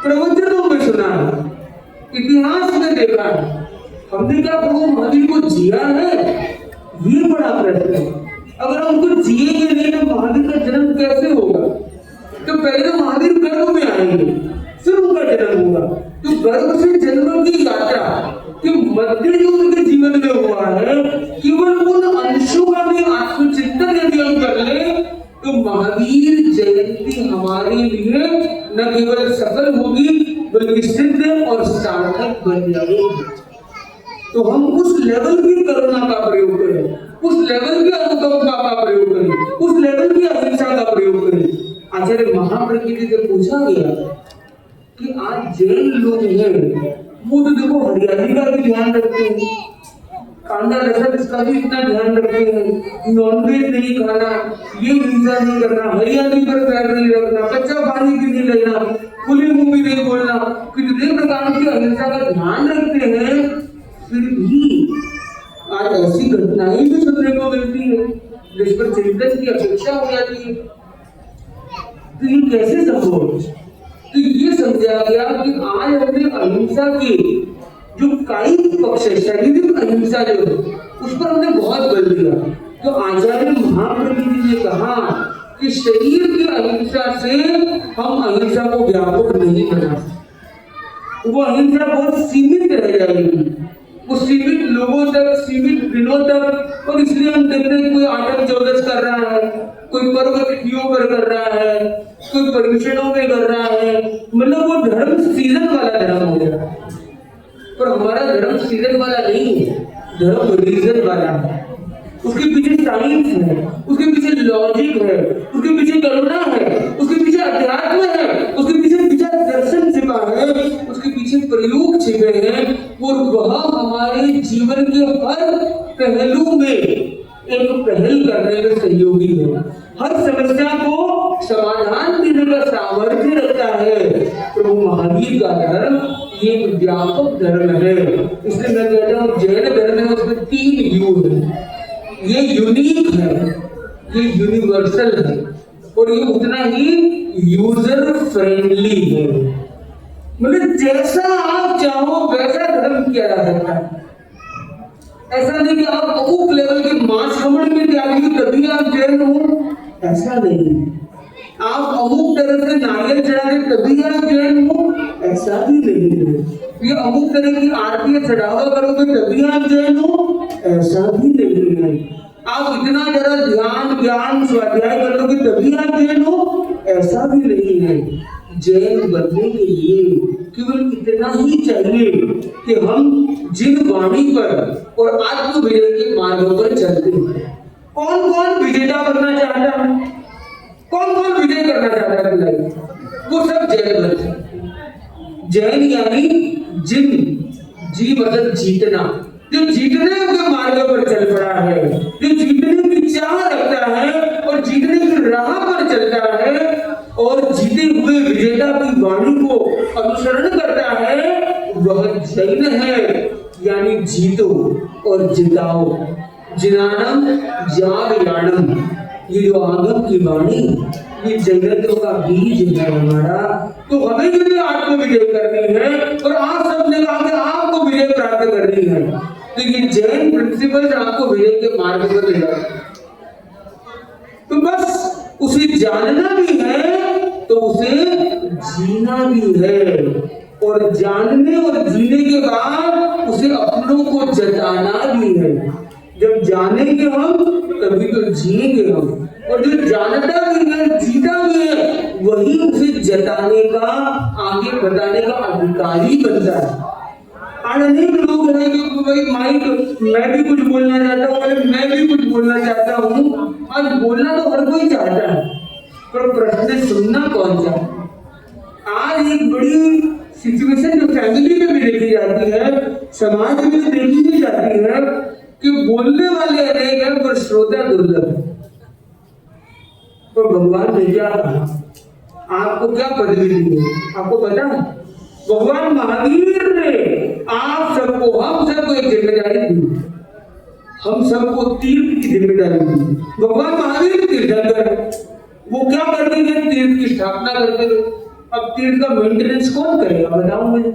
प्रवचनों में सुना है, इतिहास में देखा है। हमने क्या प्रभु महावीर को जिया है? ये बड़ा प्रश्न है। अगर हम उनको जिएंगे नहीं तो महावीर का जन्म कैसे होगा? तो पहले तो महावीर गर्भ में आएंगे फिर उनका जन्म होगा। तो गर्भ से जन्म की यात्रा के मध्य जो उनके जीवन में हुआ है केवल उन अंशों का भी आत्मचिंतन यदि हम कर ले तो महावीर जयंती हमारे लिए न केवल सफल होगी बल्कि सिद्ध और सार्थक बन जाएगी। तो हम उस लेवल की करुणा का प्रयोग करें, उस लेवल की अनुकंपा का प्रयोग करें, उस लेवल की अहिंसा का प्रयोग करें। आचार्य महाप्रज्ञ जी से पूछा गया कि आज जैन लोग हैं वो तो देखो हरियाली का भी ध्यान रखते हैं, कांदा लहसुन इसका भी इतना ध्यान रखते हैं, नॉनवेज नहीं खाना, ये हिंसा नहीं करना, हरियाली पर पैर नहीं रखना, कच्चा पानी भी नहीं लेना, खुले मुंह भी नहीं बोलना, कितने प्रकार की अहिंसा का ध्यान रखते हैं। फिर भी आज ऐसी घटनाएं भी सुनने को मिलती है जिस पर चिंतन की अपेक्षा हो जाती है। तो ये कैसे संभव है? तो ये समझा गया कि आज हमने अहिंसा के जो कायिक पक्ष है, शारीरिक अहिंसा जो है उस पर हमने बहुत बल दिया। तो आचार्य महाप्रज्ञ जी ने कहा कि शरीर की अहिंसा से हम अहिंसा को व्यापक नहीं बना सकते, वो अहिंसा बहुत सीमित रह जाएगी, वो सीमित लोगों तक, सीमित दिनों तक। और इसलिए हम देखते हैं कोई आतंक चौदस कर रहा है, कोई पर्व तिथियों पर कर रहा है, कोई परमिशनों में कर रहा है, मतलब वो धर्म सीजन वाला धर्म हो गया। पर हमारा धर्म सीजन वाला नहीं है, धर्म रीजन वाला है। उसके पीछे साइंस है, उसके पीछे लॉजिक है, उसके पीछे करुणा है, उसके पीछे अध्यात्म है, उसके पीछे विचार दर्शन छिपा है, उसके पीछे प्रयोग छिपे हैं। और वह हमारे जीवन के हर पहलू में एक पहल करने में सहयोगी है, हर समस्या को समाधान देने का सामर्थ्य रखता है। प्रभु महावीर का धर्म ये व्यापक धर्म है। इसलिए मैं कहता हूँ जैन धर्म है उसमें 3 यू है। ये यूनिक है, ये यूनिवर्सल है और ये उतना ही यूजर फ्रेंडली है। मतलब जैसा आप चाहो वैसा धर्म किया जा सकता है। ऐसा नहीं कि आप अमुक लेवल के मांस खमण में त्यागी तभी आप जैन हो, ऐसा नहीं। आप अमुक तरह से नारियल चढ़ा दे तभी आप जैन हो, ऐसा भी नहीं है। ये अमुक तरह की आरती चढ़ावा करोगे तभी आप जैन हो, ऐसा भी नहीं है। आप इतना जरा ध्यान ज्ञान स्वाध्याय कर लोगे तभी आप जैन हो, ऐसा भी नहीं है। जैन बनने के लिए केवल इतना ही चाहिए कि हम जिन वाणी पर और आत्म विजय के मार्गों पर चलते हैं। कौन कौन विजेता बनना चाहता है? कौन कौन विजय करना चाहता है लाइफ? वो सब जैन बनते हैं। जैन यानी जिन, जी मतलब जीतना, जो जीतने के मार्ग पर चल पड़ा है, जो जीतने की चाह रखता है और जीतने की राह पर चलता है और जीते हुए विजेता की वाणी को अनुसरण करता है, वह जैन है। यानी जीतो और जिताओ, जिनानम जागयानम, ये जो आगम की वाणी, ये जैनत्व का बीज है हमारा। तो हमें यदि आत्म विजय करनी है और आप सबने कहा कि आपको विजय प्राप्त करनी है, तो ये जैन प्रिंसिपल्स आपको विजय के मार्ग पर ले जाएंगे। तो बस उसे जानना भी है तो उसे जीना भी है, और जानने और जीने के बाद उसे अपनों को जताना भी है। जब जानेंगे हम तभी तो जिएंगे हम, और जो जानता भी है, जीता भी है, वही उसे जताने का, आगे बताने का अधिकारी बनता है। आज अनेक लोग हैं कि भाई माइक, मैं भी कुछ बोलना चाहता हूँ, अरे मैं भी कुछ बोलना चाहता हूँ। आज बोलना तो हर कोई चाहता है, पर प्रश्न सुनना कौन चाहता है? आज एक बड़ी सिचुएशन जो फैमिली में भी देखी जाती है, समाज में भी देखी भी जाती है कि बोलने वाले अनेक हैं पर श्रोता दुर्लभ है। तो भगवान ने क्या कहा? आपको क्या पदवी दी है? आपको पता है? भगवान महावीर ने आप सबको, हम सबको एक जिम्मेदारी दी, हम सबको तीर्थ की जिम्मेदारी दी। भगवान महावीर तीर्थंकर, वो क्या करते थे? तीर्थ की स्थापना करते थे। अब तीर्थ का मेंटेनेंस कौन करेगा बताओ मुझे?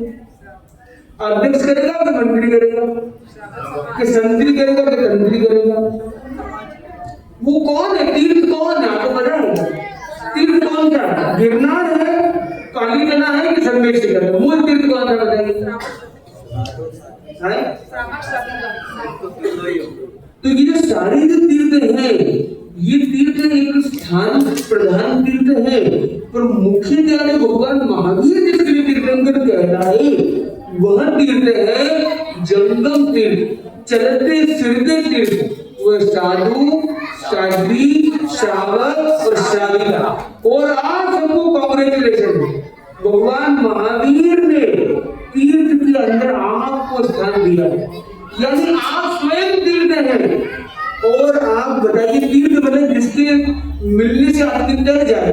अध्यक्ष करेगा कि मंत्री करेगा, कि संतरी करेगा कि तंत्री करेगा? वो कौन है? तीर्थ कौन है आपको पता है? तीर्थ कौन सा है? गिरनार है, कालीकना है कि संगमेश्वर है? मूल तीर्थ कौन सा बताइए? तो ये जो सारे जो तीर्थ हैं, ये तीर्थ एक स्थान प्रधान तीर्थ है, पर मुख्य क्या है? भगवान महावीर जिसके लिए तीर्थंकर कहता है, वह तीर्थ है जंगम तीर्थ, चलते फिरते तीर्थ। वह साधु, साध्वी, श्रावक और श्राविका। और आप सबको कांग्रेचुलेशन, भगवान महावीर ने तीर्थ के अंदर आपको स्थान दिया है, यानी आप स्वयं तीर्थ हैं। और आप बताइए, तीर्थ मतलब जिसके मिलने से आदमी तर जाए।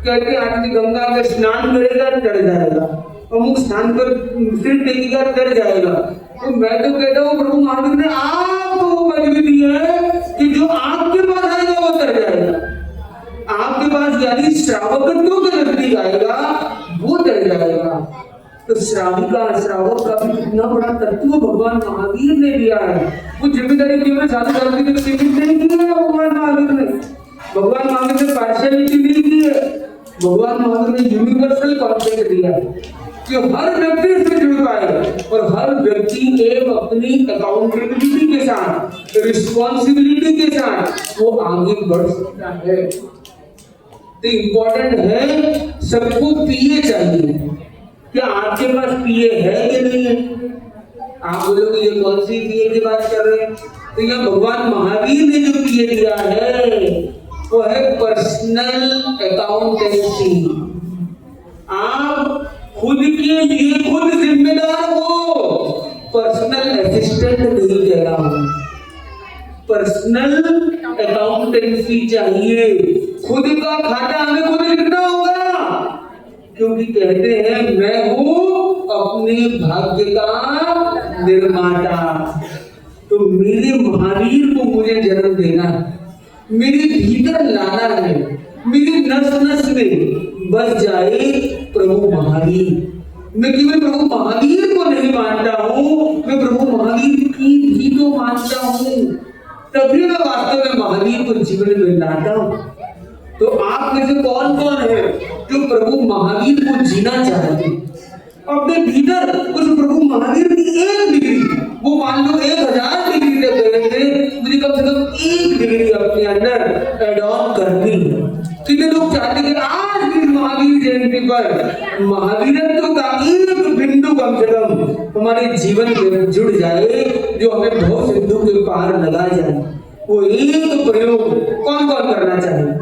कहते आदमी गंगा में स्नान करेगा तर जाएगा, अमुक स्थान पर सिर टेकेगा तर जाएगा। तो मैं तो कहता हूँ प्रभु महावीर ने आपको वो पदवी दी है कि जो आपके पास आएगा वो तर जाएगा। आपके पास यानी श्रावकत्व के नजदीक आएगा वो तर जाएगा। तो श्राविका, श्रावक का भी कितना बड़ा तत्व भगवान महावीर ने दिया है। वो जिम्मेदारी केवल साधु साधु की सीमित नहीं की है भगवान महावीर ने। भगवान महावीर ने पार्शियलिटी नहीं की है, भगवान महावीर ने यूनिवर्सल कॉन्सेप्ट दिया है कि हर व्यक्ति इससे जुड़ पाए और हर व्यक्ति एक अपनी अकाउंटेबिलिटी के साथ, रिस्पॉन्सिबिलिटी के साथ वो आगे बढ़ सकता है। तो इम्पोर्टेंट है, सबको पीए चाहिए। क्या आपके पास पीए है कि नहीं है? आप बोलोगे ये कौन सी पीए की बात कर रहे हैं? तो यह भगवान महावीर ने जो पीए दिया है वो है पर्सनल अकाउंटेंसी। आप खुद के लिए खुद जिम्मेदार हो। पर्सनल असिस्टेंट नहीं कह रहा हूं, पर्सनल अकाउंटेंसी चाहिए। खुद का खाता हमें खुद लिखना होगा, क्योंकि कहते हैं मैं हूं अपने भाग्य का निर्माता। तो मेरे महावीर को मुझे जन्म देना है, मेरे भीतर लाना है, मेरी नस नस में बस जाए प्रभु महावीर। मैं केवल प्रभु महावीर को नहीं मानता हूं, मैं प्रभु महावीर की भी तो मानता हूं, तभी मैं वास्तव में महावीर को जीवन में लाता हूं। तो आप में से कौन कौन है जो प्रभु महावीर को जीना चाहते हैं? अपने भीतर उस प्रभु महावीर की एक डिग्री, वो मान लो 1000 डिग्री तक गए थे, मुझे कम से कम 1 डिग्री अपने अंदर एड ऑन करनी है। कितने लोग चाहते हैं कि आज भी महावीर जयंती पर महावीरत्व का एक बिंदु कम से कार्यक्रम हमारे जीवन में जुड़ जाए, जो हमें भव सिंधु के पार लगा जाए, वो एक प्रयोग कौन कौन करना चाहिए?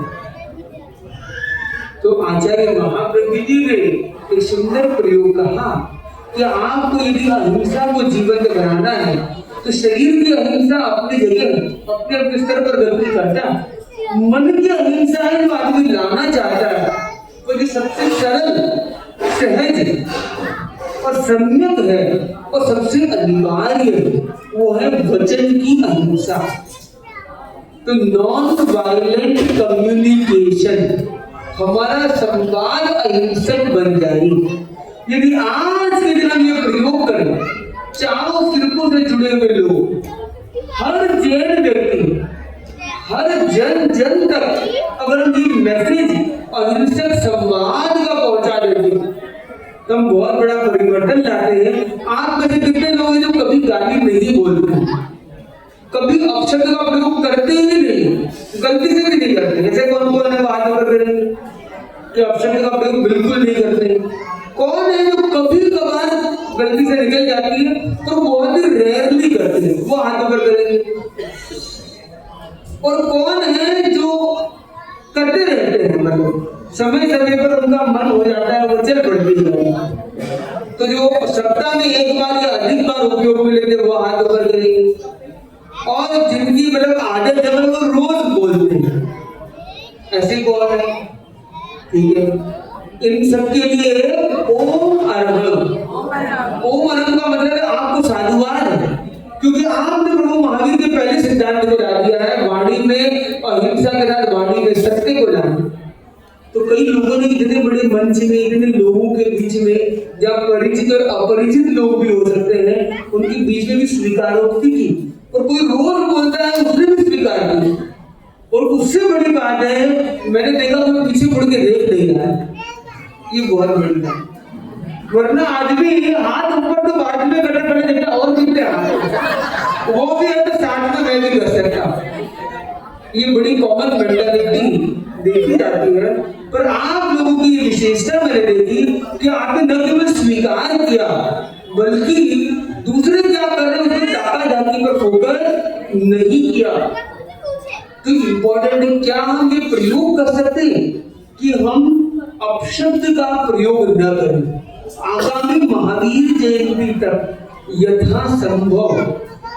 तो आचार्य महाप्रज्ञ जी ने एक सुंदर प्रयोग कहा कि आपको यदि अहिंसा को जीवंत बनाना है तो शरीर की अहिंसा अपनी जगह अपने अपने स्तर पर गलती करता, मन की अहिंसा है जो आदमी लाना चाहता है, तो जो सबसे सरल, सहज और सम्यक है और सबसे अनिवार्य है, वो है वचन की अहिंसा। तो नॉन वायलेंट कम्युनिकेशन, हमारा संवाद अहिंसक बन जाए। यदि आज के दिन हम ये प्रयोग करें, चारों फिरकों से जुड़े हुए लोग, हर जैन व्यक्ति, हर जन जन तक अगर हम ये मैसेज अहिंसक संवाद का पहुंचा देते, तो हम बहुत बड़ा परिवर्तन लाते हैं। आप में से कितने लोग हैं जो कभी गाली नहीं बोलते, कभी अपशब्द का प्रयोग करते ही नहीं, गलती से भी नहीं करते? ऐसे कौन कौन है बात कर रहे हैं कि अपशब्द का प्रयोग बिल्कुल नहीं करते? कौन है जो कभी कभार गलती से निकल जाती है तो बहुत ही रेयरली करते हैं, वो हाथ ऊपर करेंगे? और कौन है जो करते रहते हैं, मतलब समय समय पर उनका मन हो जाता है, वो चल पड़ती है, तो जो सप्ताह में एक बार या अधिक बार उपयोग में लेते वो हाथ ऊपर करेंगे? और जिनकी मतलब आदत है वो रोज बोलते हैं, ऐसे कौन है? ठीक है, इन सबके लिए ओम अरहम, ओम अरहम का मतलब है आपको साधुवाद है, क्योंकि आपने प्रभु महावीर के पहले सिद्धांत को ला दिया है, वाणी में अहिंसा के साथ वाणी में सत्य को लाना। तो कई लोगों ने इतने बड़े मंच में, इतने लोगों के बीच में, जहाँ परिचित और अपरिचित लोग भी हो सकते हैं, उनके बीच में भी स्वीकारोक्ति की, और कोई रोज बोलता है उसने भी स्वीकार की। और उससे बड़ी बात है, मैंने देखा कोई पीछे मुड़ के देख नहीं रहा है, ये बहुत बड़ी बात। वरना आदमी हाथ ऊपर तो बाद में करना पड़े देखता, और कितने हाथ वो भी है तो साथ में मैं भी कर सकता। ये बड़ी कॉमन मेंटालिटी देखी जाती है, पर आप लोगों की विशेषता मैंने देखी कि आपने न केवल स्वीकार किया, बल्कि दूसरे क्या कर रहे हैं उसकी डाका डाकी पर फोकस नहीं किया। तो इम्पोर्टेंट है, क्या हम ये प्रयोग कर सकते हैं कि हम अपशब्द का प्रयोग न करें? आगामी महावीर जयंती तक यथासंभव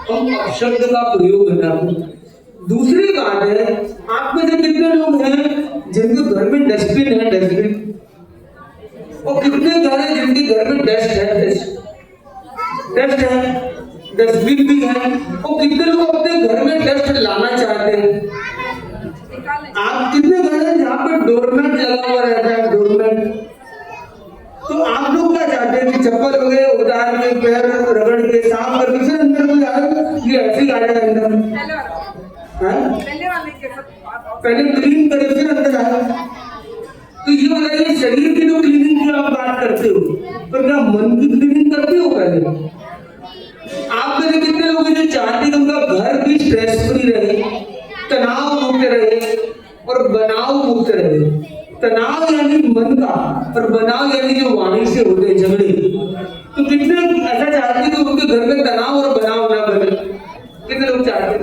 हम अपशब्द का प्रयोग न करें। दूसरी बात है, आप में से कितने लोग हैं जिनके घर में डस्टबिन है? डस्टबिन, और कितने घर है जिनके घर में डस्ट है? डस्ट है, डस्टबिन भी है, और कितने लोग अपने घर में डस्ट लाना चाहते हैं? आप कितने घर हैं जहाँ पे डोरमेट लगा हुआ रहता है? डोरमेट, तो आप लोग क्या चाहते हैं कि चप्पल वगैरह उतार के, पैर रगड़ के, साफ करके फिर अंदर कोई आए? ये ऐसे ही आ जाए अंदर, पहले क्लीन करे फिर अंदर आए। तो ये बताइए, शरीर की तो क्लीनिंग की आप बात करते हो, पर क्या मन की क्लीनिंग करते हो? पहले आप में से कितने लोग जो चाहते हैं उनका घर भी स्ट्रेस फ्री रहे, तनाव मुक्त रहे और बनाव मुक्त रहे? तनाव यानी मन का, और बनाव यानी जो वाणी से होते हैं झगड़े। तो कितने ऐसा चाहते हैं कि उनके घर में तनाव और बनाव ना बने? कितने लोग चाहते हैं?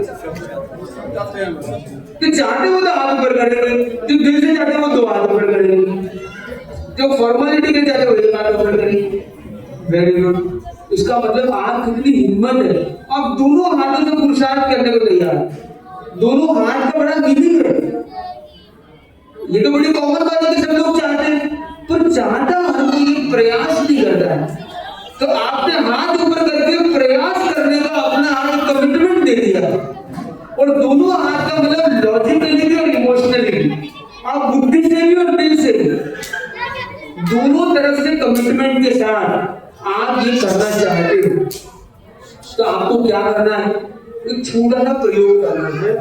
तो चाहते हो तो हाथ ऊपर करेंगे, जो दिल से चाहते हैं वो दो हाथ ऊपर करेंगे, जो फॉर्मेलिटी के चाहते हैं वो एक हाथ ऊपर करेंगे। Very good. इसका मतलब आप कितनी हिम्मत है, आप दोनों हाथों से पुरुषार्थ करने को तैयार, दोनों हाथ का बड़ा मीनिंग है। ये तो बड़ी कॉमन बात है कि सब लोग चाहते हैं, पर चाहता हर कोई प्रयास नहीं करता है। तो आपने हाथ ऊपर करके प्रयास करने का अपना हाथ कमिटमेंट दे दिया, और दोनों हाथ का मतलब लॉजिकली भी और इमोशनली, आप बुद्धि से भी और दिल से भी, दोनों तरफ से कमिटमेंट के साथ आप ये करना चाहते हो। तो आपको क्या करना है? एक छोटा सा प्रयोग करना है।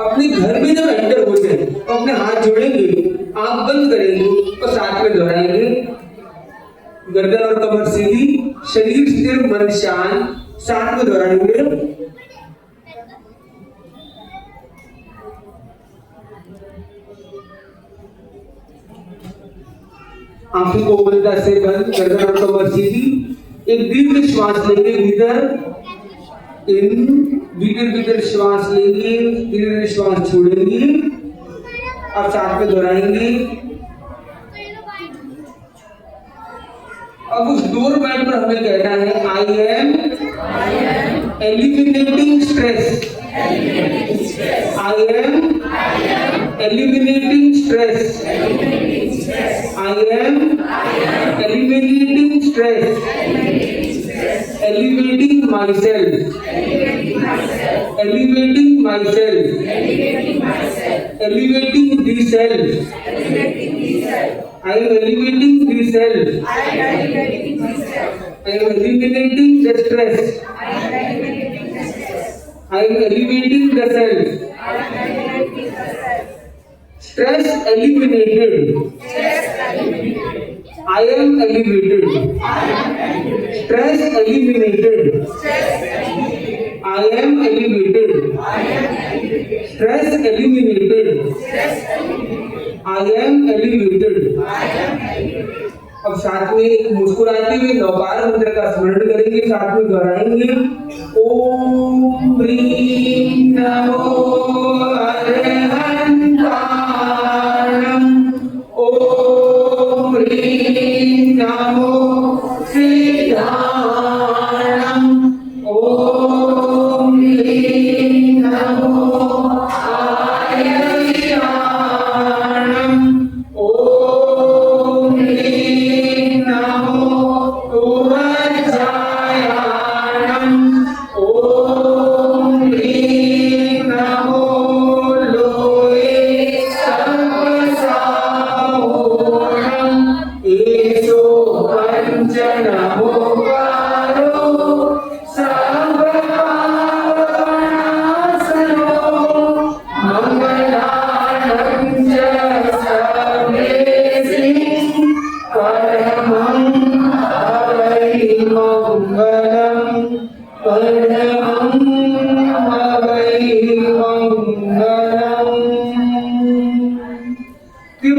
अपने घर में जब एंटर होते हैं तो अपने हाथ जोड़ेंगे, आंख बंद करेंगे और साथ में दोहराएंगे, गर्दन और कमर सीधी, शरीर स्थिर, मन शांत, साथ में दोहराएंगे। आंखों को उल्टा से बंद, गर्दन और कमर सीधी, एक दीर्घ श्वास लेंगे भीतर, इन भीतर भीतर श्वास लेंगे, धीरे श्वास छोड़ेंगे। अब साथ में दोहराएंगे। अब उस डोर मैट पर हमें कहना है I am eliminating stress, I am eliminating stress, I am eliminating stress, elevating my self, elevating my self, elevating the self, I am elevating the self, I am eliminating the stress, I am elevating the self, stress eliminated, I am elevated, stress eliminated, I am elevated, stress eliminated, I am elevated। अब साथ में मुस्कुराते हुए नौकार मंत्र का स्मरण करेंगे, साथ में दोहराएंगे ओम ह्रीं नमो अरहंताणं, ओम ह्रीं नमो सिद्धाणं, ओम ह्रीं नमो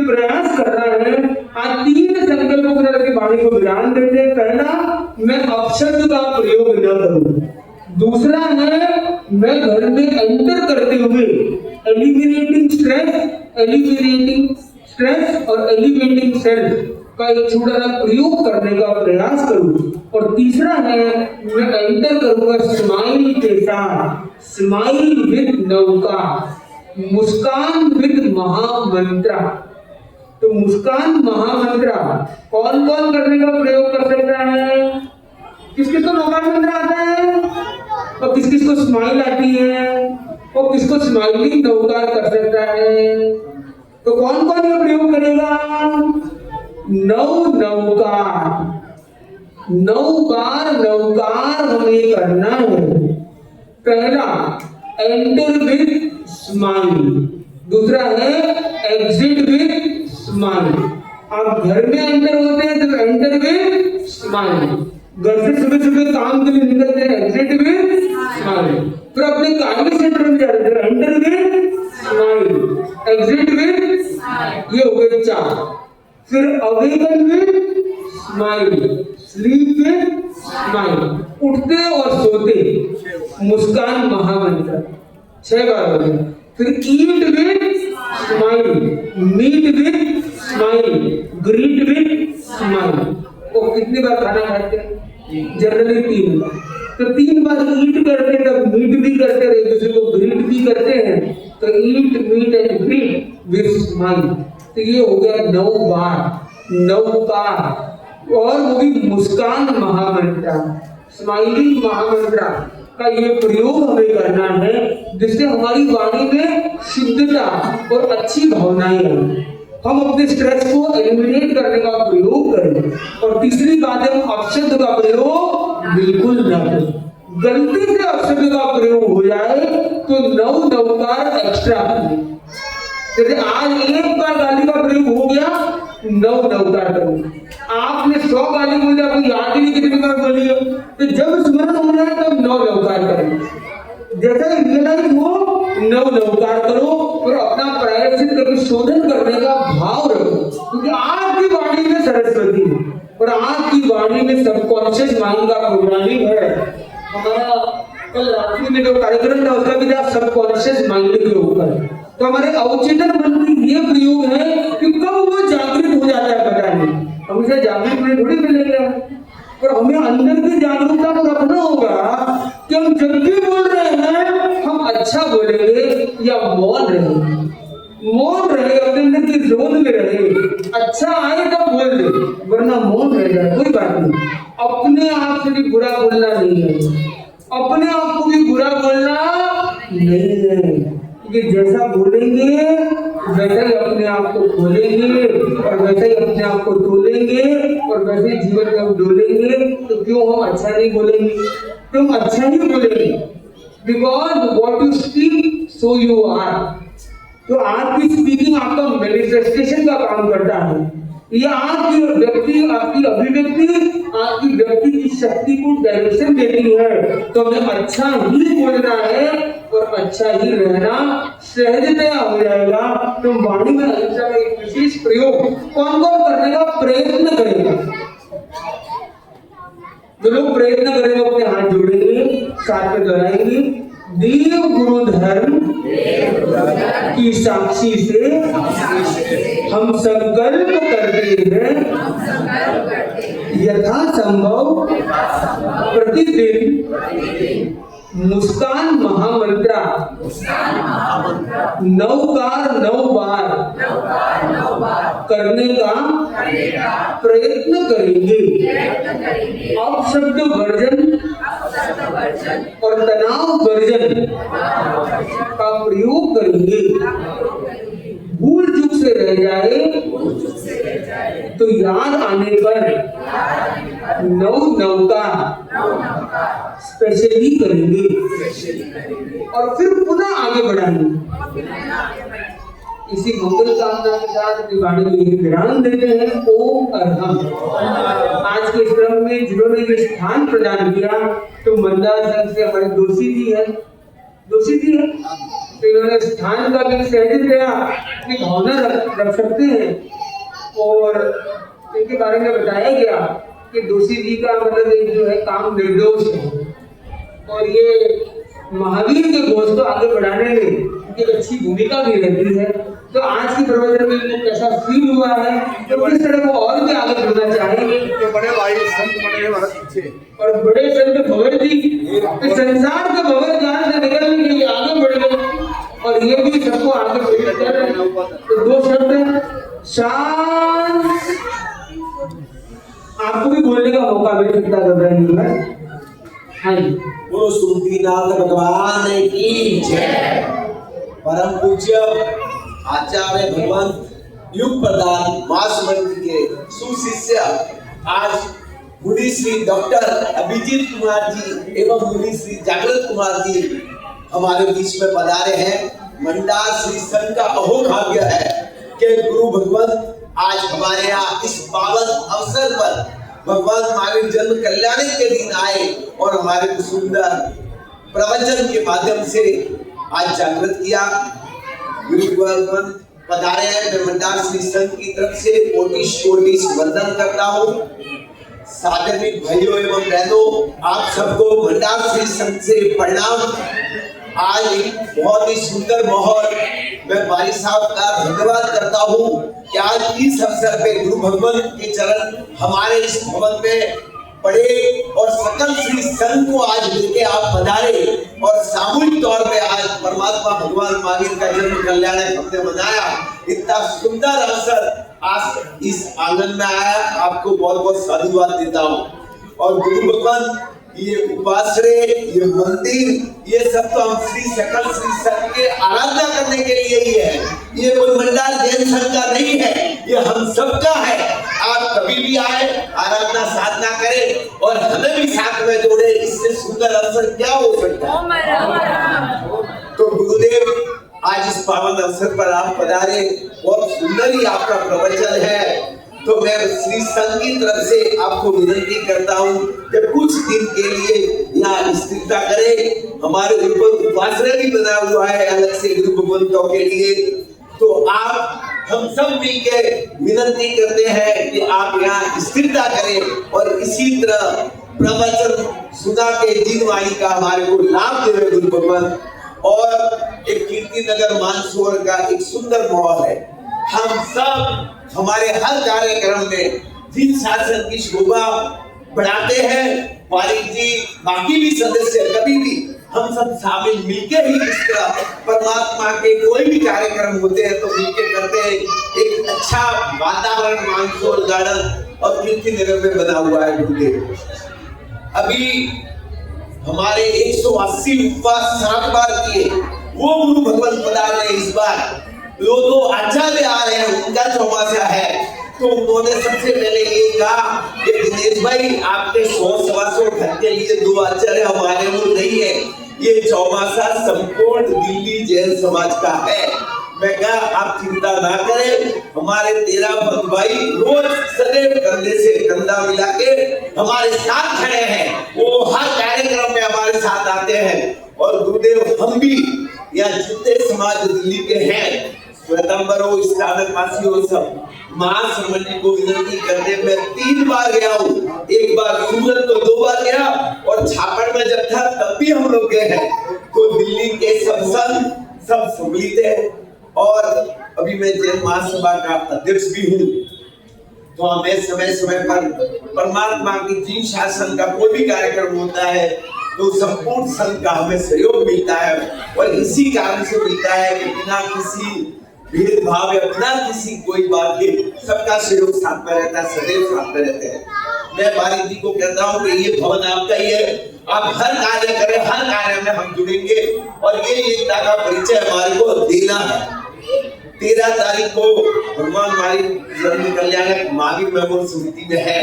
प्रयास कर रहा है। आज 3 संकल्पों की वाणी को विराम देते हैं। पहला, मैं अपशब्द का प्रयोग न करूं। दूसरा है, मैं घर में एंटर करते हुए एलिमिनेटिंग स्ट्रेस और एलिवेटिंग सेल्फ का एक छोटा सा प्रयोग करने का प्रयास करूं। और तीसरा है, मैं एंटर करूंगा स्माइल के साथ, स्माइल विद नौका, मुस्कान विद महामंत्र। तो मुस्कान महामंत्र कौन कौन करने का प्रयोग कर सकता है? किस किस को नौकार मंत्र आता है और किस किस को स्माइल आती है और किसको स्माइलिंग नौकार कर सकता है? तो कौन कौन ये प्रयोग करेगा? 9 बार नौकार हमें करना है। पहला, एंटर विद स्माइल। दूसरा है एग्जिट विद स्माइल। आप घर में एंटर होते हैं तो एंटर विद स्माइल, घर से सुबह सुबह काम के लिए निकलते हैं एग्जिट विद स्माइल, फिर अपने कार्य क्षेत्र में जा रहे हैं enter with smile, exit with smile, ये हो गए 4। फिर awaken with smile, sleep with smile, उठते और सोते मुस्कान महामंत्र 6 बार हो गए। फिर eat with smile, meet with smile, greet with smile. वो कितनी बार खाना खाते हैं? जनरली 3 बार। तो 3 बार ईट करते हैं, तब मीट भी करते हैं, एक दूसरे को ग्रीट भी करते हैं। तो eat meat and greet with smile. तो ये हो गया 9 बार 9 बार। और वो भी मुस्कान महामंत्र, स्माइलिंग महामंत्र का ये प्रयोग हमें करना है, जिससे हमारी वाणी में शुद्धता और अच्छी भावनाएं आए। हम अपने स्ट्रेस को एलिमिनेट करने का प्रयोग करें। और तीसरी बात है, अपशब्द का प्रयोग बिल्कुल न करें। गलती से अपशब्द का प्रयोग हो जाए तो 9 नौकार एक्स्ट्रा करें। जैसे आज 1 बार गाली का प्रयोग हो गया, 9 नौकार करें। आपने 100 गाली बोली, आपको याद ही नहीं कितनी बार बोली है, तो जब स्मरण हो जाए तब 9 नौकार करें। जैसा ही रियलाइज हो 9 नौकार करो और अपना प्रायश्चित करके शोधन करने का भाव रखो, क्योंकि आपकी वाणी में सरस्वती है और आपकी वाणी में सबकॉन्शियस माइंड मालिक है। हमारा कल रात्रि में जो कार्यक्रम था उसका भी था सबकॉन्शियस माइंड के ऊपर। तो हमारे अवचेतन मन की ये प्रयोग है कि कब वो जागृत हो जाता है पता नहीं, हम इसे जागृत में थोड़ी मिलेंगे, पर हमें अंदर की जागरूकता को रखना होगा कि हम जब भी बोल रहे हैं हम अच्छा बोलेंगे या मौन रहे, मौन रहे, अपने अंदर की जोन में रहे, अच्छा आए तब बोल दे, वरना मौन रह जाए कोई बात नहीं। अपने आप से भी बुरा बोलना नहीं है, अपने आप को भी बुरा बोलना नहीं है, कि जैसा बोलेंगे वैसे ही अपने आप को खोलेंगे और वैसे ही अपने आप को तोलेंगे और वैसे ही जीवन में हम डोलेंगे। तो क्यों हम अच्छा नहीं बोलेंगे, तो हम अच्छा ही बोलेंगे, because what you speak so you are. तो आपकी स्पीकिंग आपका मैनिफेस्टेशन का काम करता है, ये आपकी व्यक्ति, आपकी अभिव्यक्ति, आपकी व्यक्ति की शक्ति को डायरेक्शन देती है। तो हमें अच्छा ही बोलना है और अच्छा ही रहना सहजतया हो जाएगा। तो वाणी में अहिंसा का एक विशेष प्रयोग कौन कौन करने का प्रयत्न करेगा? जो लोग प्रयत्न करेंगे अपने हाथ जोड़ेंगे, साथ में दोहराएंगे, देव गुरु धर्म की साक्षी से हम संकल्प करते हैं यथा संभव प्रतिदिन मुस्कान महामंत्रा 9 बार करने का प्रयत्न करेंगे। अपशब्द वर्जन और तनाव वर्जन का प्रयोग करेंगे। भूल चूक से रह जाए तो याद आने पर 9 का स्पेशली करेंगे और फिर पुनः आगे बढ़ाएंगे। इसी मंगल कामना के साथ वाणी में विराम देते हैं। ओम अरहम। आज के क्रम में जिन्होंने ये स्थान प्रदान किया तो मंदार संघ से हमारे दोषी जी है, तो इन्होंने स्थान का भी सहजतया की भावना रख सकते हैं। और इनके बारे में बताया गया कि दोषी जी का मतलब एक जो है काम निर्दोष है और ये महावीर के घोष को आगे बढ़ाने में इनकी अच्छी भूमिका भी रहती है। तो आज की प्रवचन में इनको कैसा फील हुआ है, तो किस तरह वो और भी आगे बढ़ना चाहेंगे। तो बड़े भाई संत बने भारत पीछे और बड़े संत भगत जी इस संसार के भगत जाल से निकलने के लिए आगे बढ़ गए और ये भी सबको आगे प्रेरित कर रहे हैं। तो 2 शब्द शांत, आपको भी बोलने का मौका मिल सकता है। हाँ जी, गुरु सुमतीनाथ भगवान की जय। परम पूज्य आचार्य भगवंत युग प्रधान मास मंदिर के सुशिष्य आज मुनि श्री डॉक्टर अभिजीत कुमार जी एवं मुनि श्री जागृत कुमार जी हमारे बीच में पधारे हैं। मंडार श्री संघ का अहोभाग्य है कि गुरु भगवंत आज हमारे यहाँ इस पावन अवसर पर भगवान महावीर जन्म कल्याणी के दिन आए और हमारे सुंदर प्रवचन के माध्यम से आज जागृत किया। गुरु भगवंत पधारे हैं। मैं मंडार श्री संघ की तरफ से कोटि वंदन करता हूँ। साधनिक भाइयों एवं बहनों, आप सबको मंडार श्री संघ से प्रणाम। आज एक बहुत ही सुंदर माहौल, मैं भाई साहब का धन्यवाद करता हूँ कि आज इस अवसर पे गुरु भगवान के चरण हमारे इस भवन में पड़े और सकल श्री संघ को आज लेके आप पधारे और सामूहिक तौर पे आज परमात्मा भगवान महावीर का जन्म कल्याण हमने मनाया। इतना सुंदर अवसर आज इस आंगन में आया, आपको बहुत बहुत साधुवाद देता हूँ। और गुरु भगवान ये उपाश्रय, ये मंदिर, ये सब तो हम श्री सकल श्री संघ के आराधना करने के लिए ही है। ये कोई मंडार जैन संघ का नहीं है, ये हम सबका है। आप कभी भी आए, आराधना साधना करें और हमें भी साथ में जोड़े, इससे सुंदर अवसर क्या हो सकता है। तो गुरुदेव आज इस पावन अवसर पर आप पधारे, बहुत सुंदर ही आपका प्रवचन है। तो मैं श्री संघ की तरफ से आपको विनती करता हूँ कि कुछ दिन के लिए यहाँ स्थिरता करें। हमारे ऊपर उपासना भी बना हुआ है अलग से गुरु भगवंतों के लिए। तो आप हम सब मिलकर विनती करते हैं कि आप यहाँ स्थिरता करें और इसी तरह प्रवचन सुना के जिनवाणी का हमारे को लाभ दे रहे गुरु भगवान। और एक कीर्ति नगर मानसरोवर का एक सुंदर माहौल है। हम सब हमारे हर कार्यक्रम में जिन शासन की शोभा बढ़ाते हैं, पारिक जी बाकी भी सदस्य कभी भी हम सब शामिल मिलके ही इस तरह परमात्मा के कोई भी कार्यक्रम होते हैं तो मिलके करते हैं। एक अच्छा वातावरण मानसरोवर गार्डन और कीर्ति नगर में बना हुआ है गुरुदेव। अभी हमारे 180 उपवास 7 बार किए, वो गुरु भगवान पधार रहे इस बार। वो तो आचार्य आ रहे हैं, उनका चौमासा है, तो उन्होंने सबसे पहले ये कहा कि दिनेश भाई आपके 100-125 घर के लिए 2 आचार्य हमारे मुंह नहीं है, ये चौमासा संपूर्ण दिल्ली जैन समाज का है। मैं कहा आप चिंता ना करें, हमारे 13 भक्त भाई रोज सदैव कंधे से कंधा मिला के हमारे साथ खड़े हैं, वो हर कार्यक्रम में हमारे साथ आते हैं। और गुरुदेव हम भी या जितने समाज दिल्ली के हैं, स्वतंत्र हो स्थानकवासी हो, सब महाश्रमण जी को विनती करने में 3 बार गया हूँ। एक बार सूरत तो 2 बार गया, और छापड़ में जब था तब भी हम लोग गए हैं। तो दिल्ली के सब संत सब सम्मिलित है, और अभी मैं जैन महासभा का अध्यक्ष भी हूँ। तो हमें समय समय पर परमात्मा की जिन शासन का कोई भी कार्यक्रम होता है तो संपूर्ण संघ का हमें सहयोग मिलता है, और इसी कारण से मिलता है कि बिना किसी भेदभाव या बिना किसी कोई बात के सबका सहयोग साथ में रहता है, सदैव साथ में रहते हैं। मैं बारिक जी को कहता हूँ कि ये भवन आपका ही है, आप हर कार्य करें, हर कार्य में हम जुड़ेंगे, और ये एकता का परिचय हमारे को देना है। 13 तारीख को भगवान हमारी जन्म कल्याणक महावीर मेमोरियल समिति में है,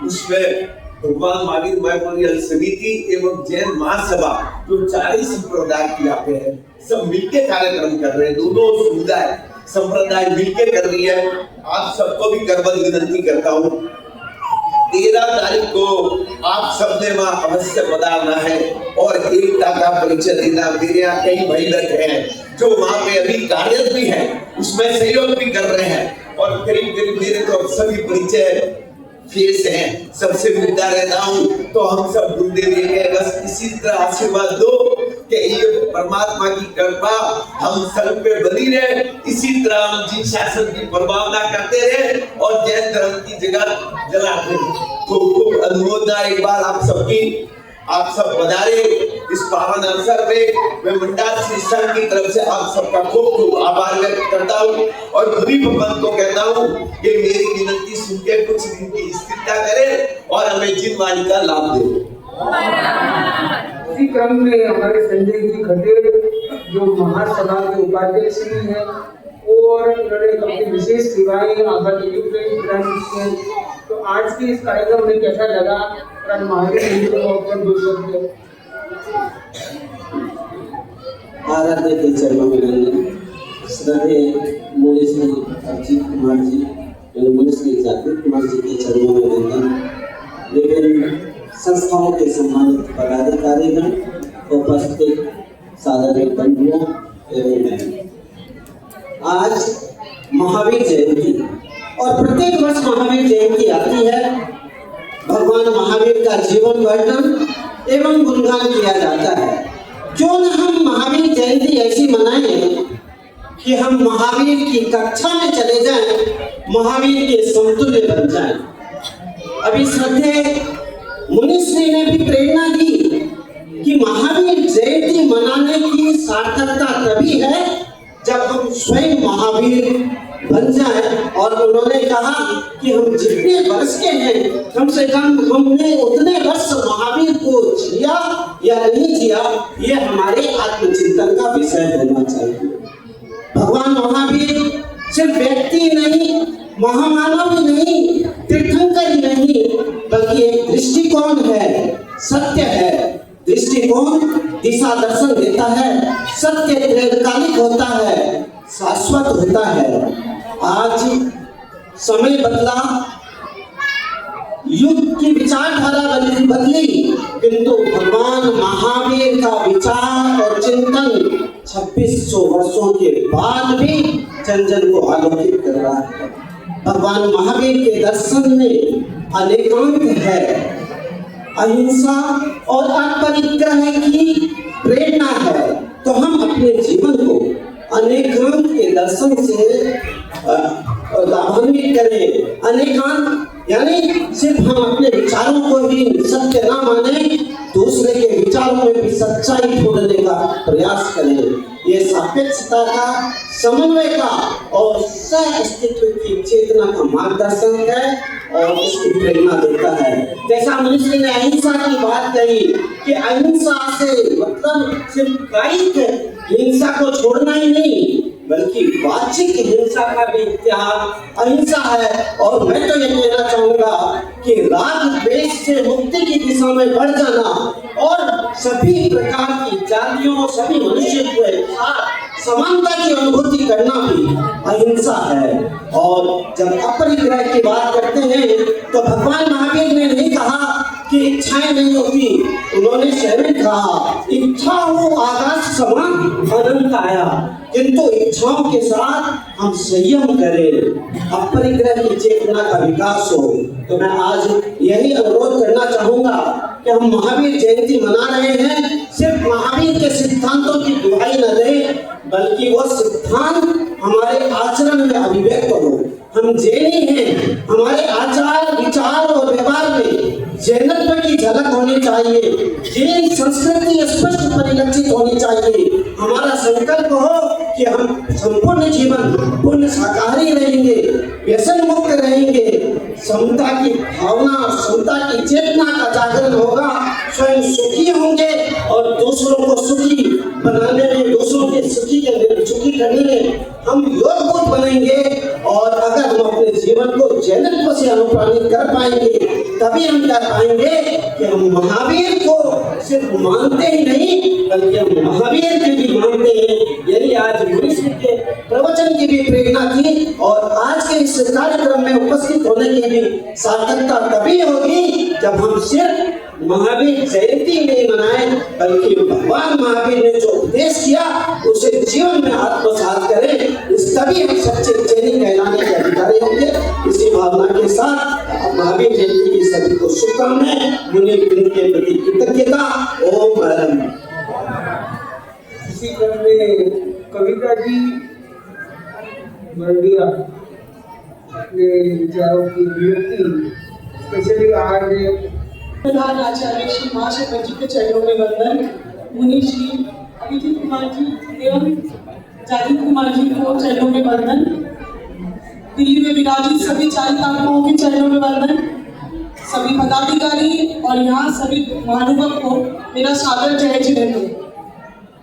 उसमें भगवान महावीर मेमोरियल समिति एवं जैन महासभा जो 4 संप्रदाय की आते हैं, सब मिलके कार्यक्रम कर रहे हैं। दोनों समुदाय संप्रदाय मिलके कर रही है। आप सबको भी करबद्ध विनती करता हूँ, 13 तारीख को आप सबने वहाँ अवश्य पधारना है और एकता का परिचय देना। मेरे यहाँ कई भाई बैठे हैं जो वहाँ पे अभी कार्यरत भी है, उसमें सहयोग भी कर रहे हैं, और करीब करीब मेरे तो सभी परिचय फेस हैं, सबसे मिलता रहता हूँ। तो हम सब गुरुदेव ये बस इसी तरह आशीर्वाद दो कि ये परमात्मा की कृपा हम सब पे बनी रहे, इसी तरह हम जिन शासन की प्रभावना करते रहे और जैन धर्म की जगह जलाते रहे। खूब अनुमोदना एक बार आप सबकी, आप सब पधारे इस पावन अवसर पे। मैं मंडाल श्री संघ की तरफ से आप सबका खूब आभार व्यक्त करता हूँ, और खुदी भगवान को कहता हूँ कि मेरी विनती सुन के कुछ दिन की स्थिरता करे और हमें जिनवाणी का लाभ दे। इसी क्रम में हमारे संजय जी खटेल जो महासभा के उपाध्यक्ष भी हैं, और उन्होंने अपनी विशेष सेवाएं आबादी प्रदान की हैं। तो आज के इस कार्यक्रम में कैसा लगा, महावीर को अपने 2 शब्द। आराध्य के चरणों में रंजन श्रद्धे मूल्य श्री अजीत कुमार जी एवं मूल्य श्री जागृत कुमार जी के चरणों में रंजन। लेकिन संस्थाओं के सम्मानित पदाधिकारीगण, उपस्थित साधारण बंधुओं एवं बहनों, आज महावीर जयंती और प्रत्येक वर्ष महावीर जयंती आती है। भगवान महावीर का जीवन वर्णन एवं गुणगान किया जाता है। क्यों न हम महावीर जयंती ऐसी मनाएं कि हम महावीर की कक्षा में चले जाएं, महावीर के समतुल्य बन जाएं। अभी श्रद्धेय मुनिश्री ने भी प्रेरणा दी कि महावीर जयंती मनाने की सार्थकता तभी है जब हम स्वयं महावीर बन जाए। और उन्होंने कहा कि हम जितने वर्ष के हैं, कम से कम हमने उतने वर्ष महावीर को जिया या नहीं जिया, ये हमारे आत्मचिंतन का विषय होना चाहिए। भगवान महावीर सिर्फ व्यक्ति नहीं, महामानव ही नहीं, तीर्थंकर ही नहीं, बल्कि एक दृष्टिकोण है, सत्य है। दृष्टिकोण दिशा दर्शन देता है, सत्य दीर्घकालिक होता है, शाश्वत होता है। आज समय बदला, युग की विचारधारा बदली, किंतु भगवान महावीर का विचार और चिंतन 2600 वर्षों के बाद भी जन जन को आलोकित कर रहा है। भगवान महावीर के दर्शन में अनेकांत है, अहिंसा और अपरिग्रह की प्रेरणा है, तो हम अपने जीवन को अनेकांत के दर्शन से लाभान्वित करें। अनेकांत यानी सिर्फ हम अपने विचारों को ही सत्य ना माने, दूसरे के विचारों में भी सच्चाई ढूंढने का प्रयास करें। ये सापेक्षता का, समन्वय का और सह अस्तित्व की चेतना का मार्गदर्शन है और इसकी प्रेरणा देता है। जैसा मनुष्य ने अहिंसा की बात कही कि अहिंसा से मतलब सिर्फ कायिक हिंसा को छोड़ना ही नहीं, बल्कि वाचिक हिंसा का भी इतिहास अहिंसा है। और मैं तो ये कहना चाहूंगा कि राग द्वेष से मुक्ति की दिशा में बढ़ जाना और सभी प्रकार की जातियों, सभी मनुष्य के साथ समानता की अनुभूति करना भी अहिंसा है। और जब अपरिग्रह की बात करते हैं तो भगवान महावीर ने नहीं कहा कि इच्छाएं नहीं होती, उन्होंने स्वयं कहा इच्छा हो आकाश समान अनंत आया, किंतु इच्छाओं के साथ हम संयम करें, अपरिग्रह की चेतना का विकास हो। तो मैं आज यही अनुरोध करना चाहूंगा कि हम महावीर जयंती मना रहे हैं, सिर्फ महावीर के सिद्धांतों की दुहाई न दें, बल्कि वो सिद्धांत हमारे आचरण में अभिव्यक्त हो। हम जैनी हैं, हमारे आचार विचार और व्यवहार में जैनत्व की झलक होनी चाहिए, जैन संस्कृति स्पष्ट परिलक्षित होनी चाहिए। हमारा संकल्प हो कि हम संपूर्ण जीवन पूर्ण शाकाहारी रहेंगे, व्यसन मुक्त रहेंगे, समता की भावना, समता की चेतना का जागरण होगा, स्वयं सुखी होंगे और दूसरों को सुखी बनाने में, दूसरों के सुखी करने में हम योगदान बनेंगे। और अगर हम अपने जीवन को जैनत्व से अनुप्राणित कर पाएंगे, तभी हम कर पाएंगे कि हम महावीर को सिर्फ मानते ही नहीं, बल्कि हम महावीर के भी मानते हैं। यही आज मनुष्य के प्रवचन की भी प्रेरणा थी और आज के इस कार्यक्रम में उपस्थित होने की भी सार्थकता तभी होगी जब हम सिर्फ महावीर जयंती नहीं मनाएं, बल्कि भगवान महावीर ने जो उपदेश किया उसे जीवन में आत्मसात करें। इस तभी हम सच्चे जैनी कहलाने के अधिकारी होंगे। इसी भावना के साथ महावीर जयंती की सभी को शुभकामनाएं, मुनि के प्रति कृतज्ञता। ओम परम। इसी क्रम में कविता जी वर्डिया अपने विचारों की अभिव्यक्ति स्पेशली आज प्रधान आचार्य श्री महाशय जी के चरणों में वंदन, मुनि श्री अभिजीत कुमार जी एवं जाहिद कुमार जी को चरणों में वंदन, दिल्ली में विराजित सभी चारितात्माओं के चरणों में वंदन, सभी पदाधिकारी और यहाँ सभी महानुभाव को मेरा सादर जय जिनेंद्र।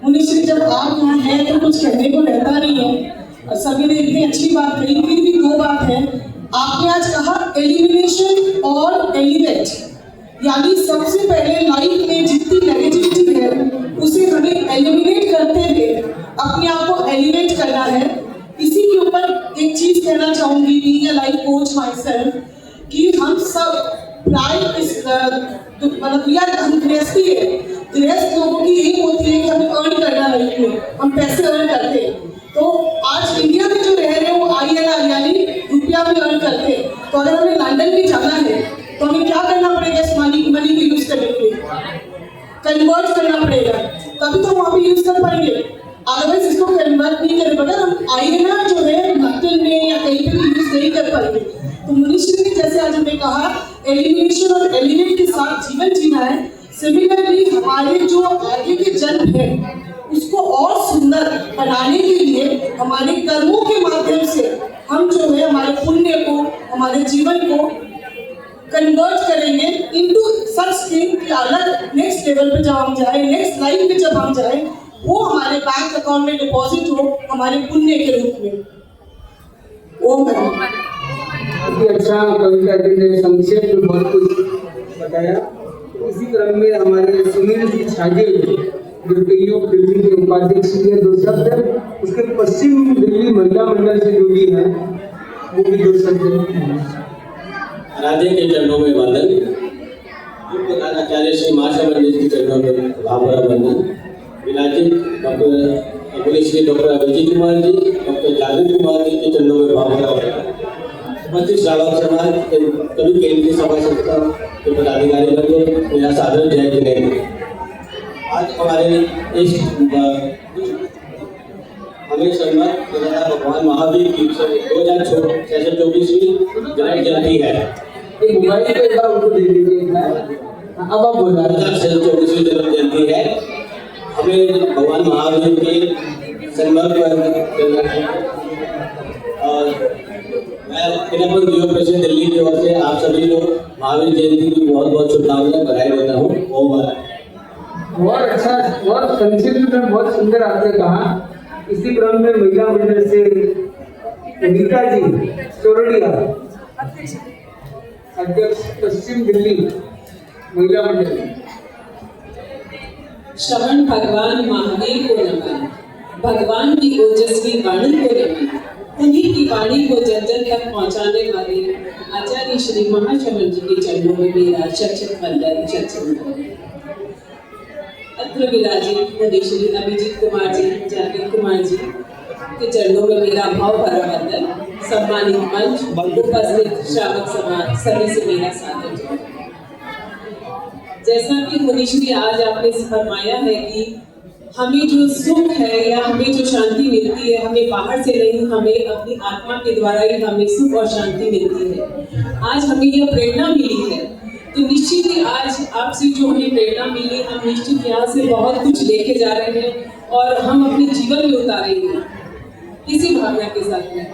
मुनि श्री जब आप यहाँ हैं तो कुछ कहने को रहता नहीं है, सभी ने इतनी अच्छी बात कही, फिर भी दो बात है। आपने आज कहा एलिमिनेशन और एलिवेट, यानी सबसे पहले लाइफ में जितनी नेगेटिविटी है उसे हमें एलिमिनेट करते हुए अपने आप को एलिवेट करना है। इसी के ऊपर एक चीज कहना चाहूंगी, being a life coach my self, कि हम सब प्राय इस मतलब हम गृहस्थी है, गृहस्थ लोगों की यही होती है कि हमें अर्न करना लाइफ में, हम पैसे अर्न करते हैं। तो आज इंडिया में जो रह रहे हैं वो INR यानी रुपया में अर्न करते हैं। तो अगर हमें लंदन भी जाना है तो हमें क्या करना पड़ेगा? इस मनी को यूज करने के लिए कन्वर्ट करना पड़ेगा, तभी तो वहाँ पे यूज कर पाएंगे। अदरवाइज इसको कन्वर्ट नहीं करे बगैर हम INR जो है लंदन में या कहीं पे भी यूज नहीं कर पाएंगे। तो मनुष्य ने जैसे आज हमने कहा एलिमिनेशन और एलिमेंट के साथ जीवन जीना है, सिमिलरली हमारे जो आगे के जन्म है उसको और सुंदर बनाने के लिए हमारे कर्मों के माध्यम से हम जो है हमारे पुण्य को, हमारे जीवन को कन्वर्ट करेंगे इनटू सच थिंग कि अलग नेक्स्ट लेवल पे जब हम जाए, नेक्स्ट लाइफ में जब हम जाए, वो हमारे बैंक अकाउंट में डिपॉजिट हो हमारे पुण्य के रूप में। ओम अच्छा कविता जी ने संक्षेप में बहुत कुछ बताया। इसी क्रम में हमारे सुनील जी छाजे जो दिल्ली के उपाध्यक्ष के दो शब्द, उसके पश्चिम दिल्ली महिला मंडल से जुड़ी है, वो भी दो शब्द। राधे के चरणों में वंदन, आचार्य श्री महाशय जी के चरणों में भावभरा वंदन, विराजित doctor Shri doctor Abhijit Kumar ji, doctor Javed Kumar ji के चरणों में भावभरा वंदन। मंत्री श्रावक समाज कभी केंद्रीय सभा संस्था के पदाधिकारी वर्ग मेरा सादर जय करेंगे। आज हमारे इस हमें सम्मान भगवान महावीर की 2024वीं जन्म जयंती है। मोबाइल पे एक बार उनको दे दीजिए। अब आप बोल रहे हैं 2024वीं जन्म जयंती है। हमें भगवान महावीर के सम्मान पर और मैं पिनापुर दियो दिल्ली की ओर से आप सभी को महावीर जयंती की बहुत बहुत शुभकामनाएं बधाई देता हूँ। बहुत अच्छा, बहुत संक्षिप्त में बहुत सुंदर आपने कहा। इसी क्रम में महिला मंडल से रीता जी सोरडिया, अध्यक्ष पश्चिम दिल्ली महिला मंडल। श्रवण भगवान महावीर को नमन, भगवान की ओजस्वी वाणी को नमन। उन्हीं की वाणी को जन जन तक पहुंचाने वाले आचार्य श्री महाश्रवण जी के चरणों में मेरा शत वंदन, शत अत्र विराजित मुनि श्री अभिजीत कुमार जी, जागृत कुमार जी के चरणों में मेरा भाव भरा वंदन। सम्मानित मंच, उपस्थित श्रावक समाज सभी से मेरा सादर। जैसा कि मुनि श्री आज आपने फरमाया है कि हमें जो सुख है या हमें जो शांति मिलती है, हमें बाहर से नहीं, हमें अपनी आत्मा के द्वारा ही हमें सुख और शांति मिलती है। आज हमें यह प्रेरणा मिली है, तो निश्चित ही आज आपसे जो हमें प्रेरणा मिली, हम निश्चित यहाँ से बहुत कुछ लेके जा रहे हैं और हम अपने जीवन में उतारेंगे। इसी भावना के साथ में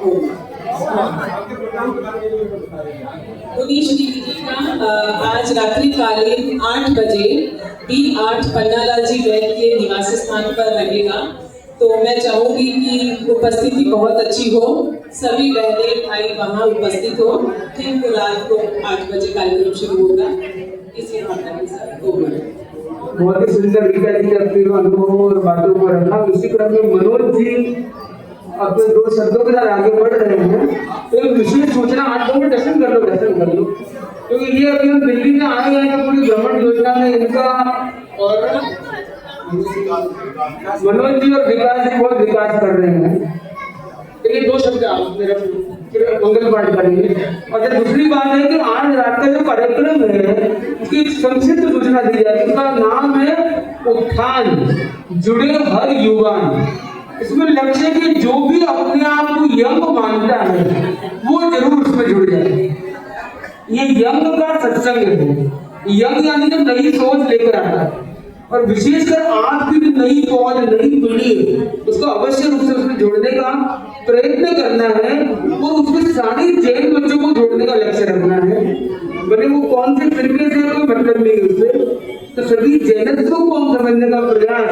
मुनि श्री जी का आज रात्रिकालीन 8 बजे B8 पन्नालाल जी वैद्य के निवास स्थान पर रहेगा। तो मैं चाहूंगी कि उपस्थिति बहुत अच्छी हो, सभी बहनें भाई वहाँ उपस्थित हो। ठीक रात को 8 बजे कार्यक्रम शुरू होगा। इसी भावना के साथ बहुत ही सुंदर रीता जी अपने अनुभवों और बातों को रखा। इसी क्रम में मनोज जी अपने 2 शब्दों के साथ आगे बढ़ रहे हैं। तो एक विशेष सूचना, 8 लोगों में दर्शन कर लो, क्योंकि ये अभी हम दिल्ली में आए हैं तो पूरी भ्रमण योजना में इनका और मनोज जी और विकास जी बहुत विकास कर रहे हैं। तो ये 2 शब्द आप मेरा मंगल पाठ करेंगे। और दूसरी बात है कि आज रात का जो कार्यक्रम है उसकी संक्षिप्त सूचना दी जाए। उसका नाम है उत्थान, जुड़े हर युवान। इसमें लक्ष्य है कि जो भी अपने आप को यंग मानता है वो जरूर उसमें जुड़ जाए। ये यंग का सत्संग है। यंग यानी कि नई सोच लेकर आता है, और विशेषकर आपकी जो नई पौध, नई पीढ़ी है उसको अवश्य रूप से उसमें जोड़ने का प्रयत्न करना है और उसमें सारे जैन बच्चों को जोड़ने का लक्ष्य रखना है। भले वो कौन से तरीके से कोई मतलब नहीं है उससे, तो सभी जैनत्व को हम समझने का प्रयास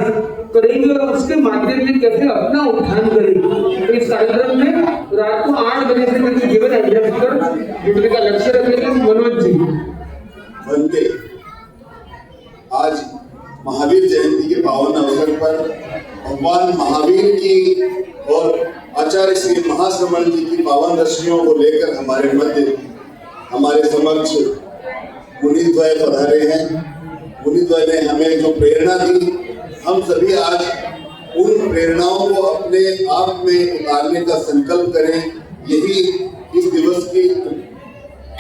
करेंगे और उसके माध्यम से कैसे अपना उत्थान करेंगे। तो इस कार्यक्रम में रात को 8 बजे से मेरे जीवन एड्रेस पर जुड़ने का लक्ष्य रखेंगे। मनोज जी बनते आज महावीर जयंती के पावन अवसर पर भगवान महावीर की और आचार्य श्री महाश्रवण जी की पावन दृष्टियों को लेकर हमारे मध्य, हमारे समक्ष मुनिद्वय पधारे हैं। मुनिद्वय ने हमें जो प्रेरणा दी, हम सभी आज उन प्रेरणाओं को अपने आप में उतारने का संकल्प करें। यही इस दिवस की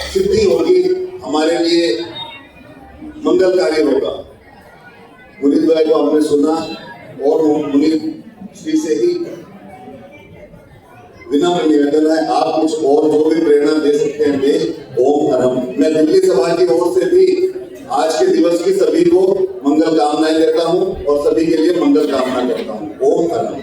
सिद्धि होगी, हमारे लिए मंगलकारी होगा। मुनिद्वय को हमने सुना और मुनि श्री से ही विनम्र निवेदन है, आप कुछ और जो भी प्रेरणा दे सकते हैं दे। ओम हरम। मैं दिल्ली सभा की ओर से भी आज के दिवस की सभी को मंगल कामनाएं देता हूं और सभी के लिए मंगल कामना करता हूं। ओम हरम।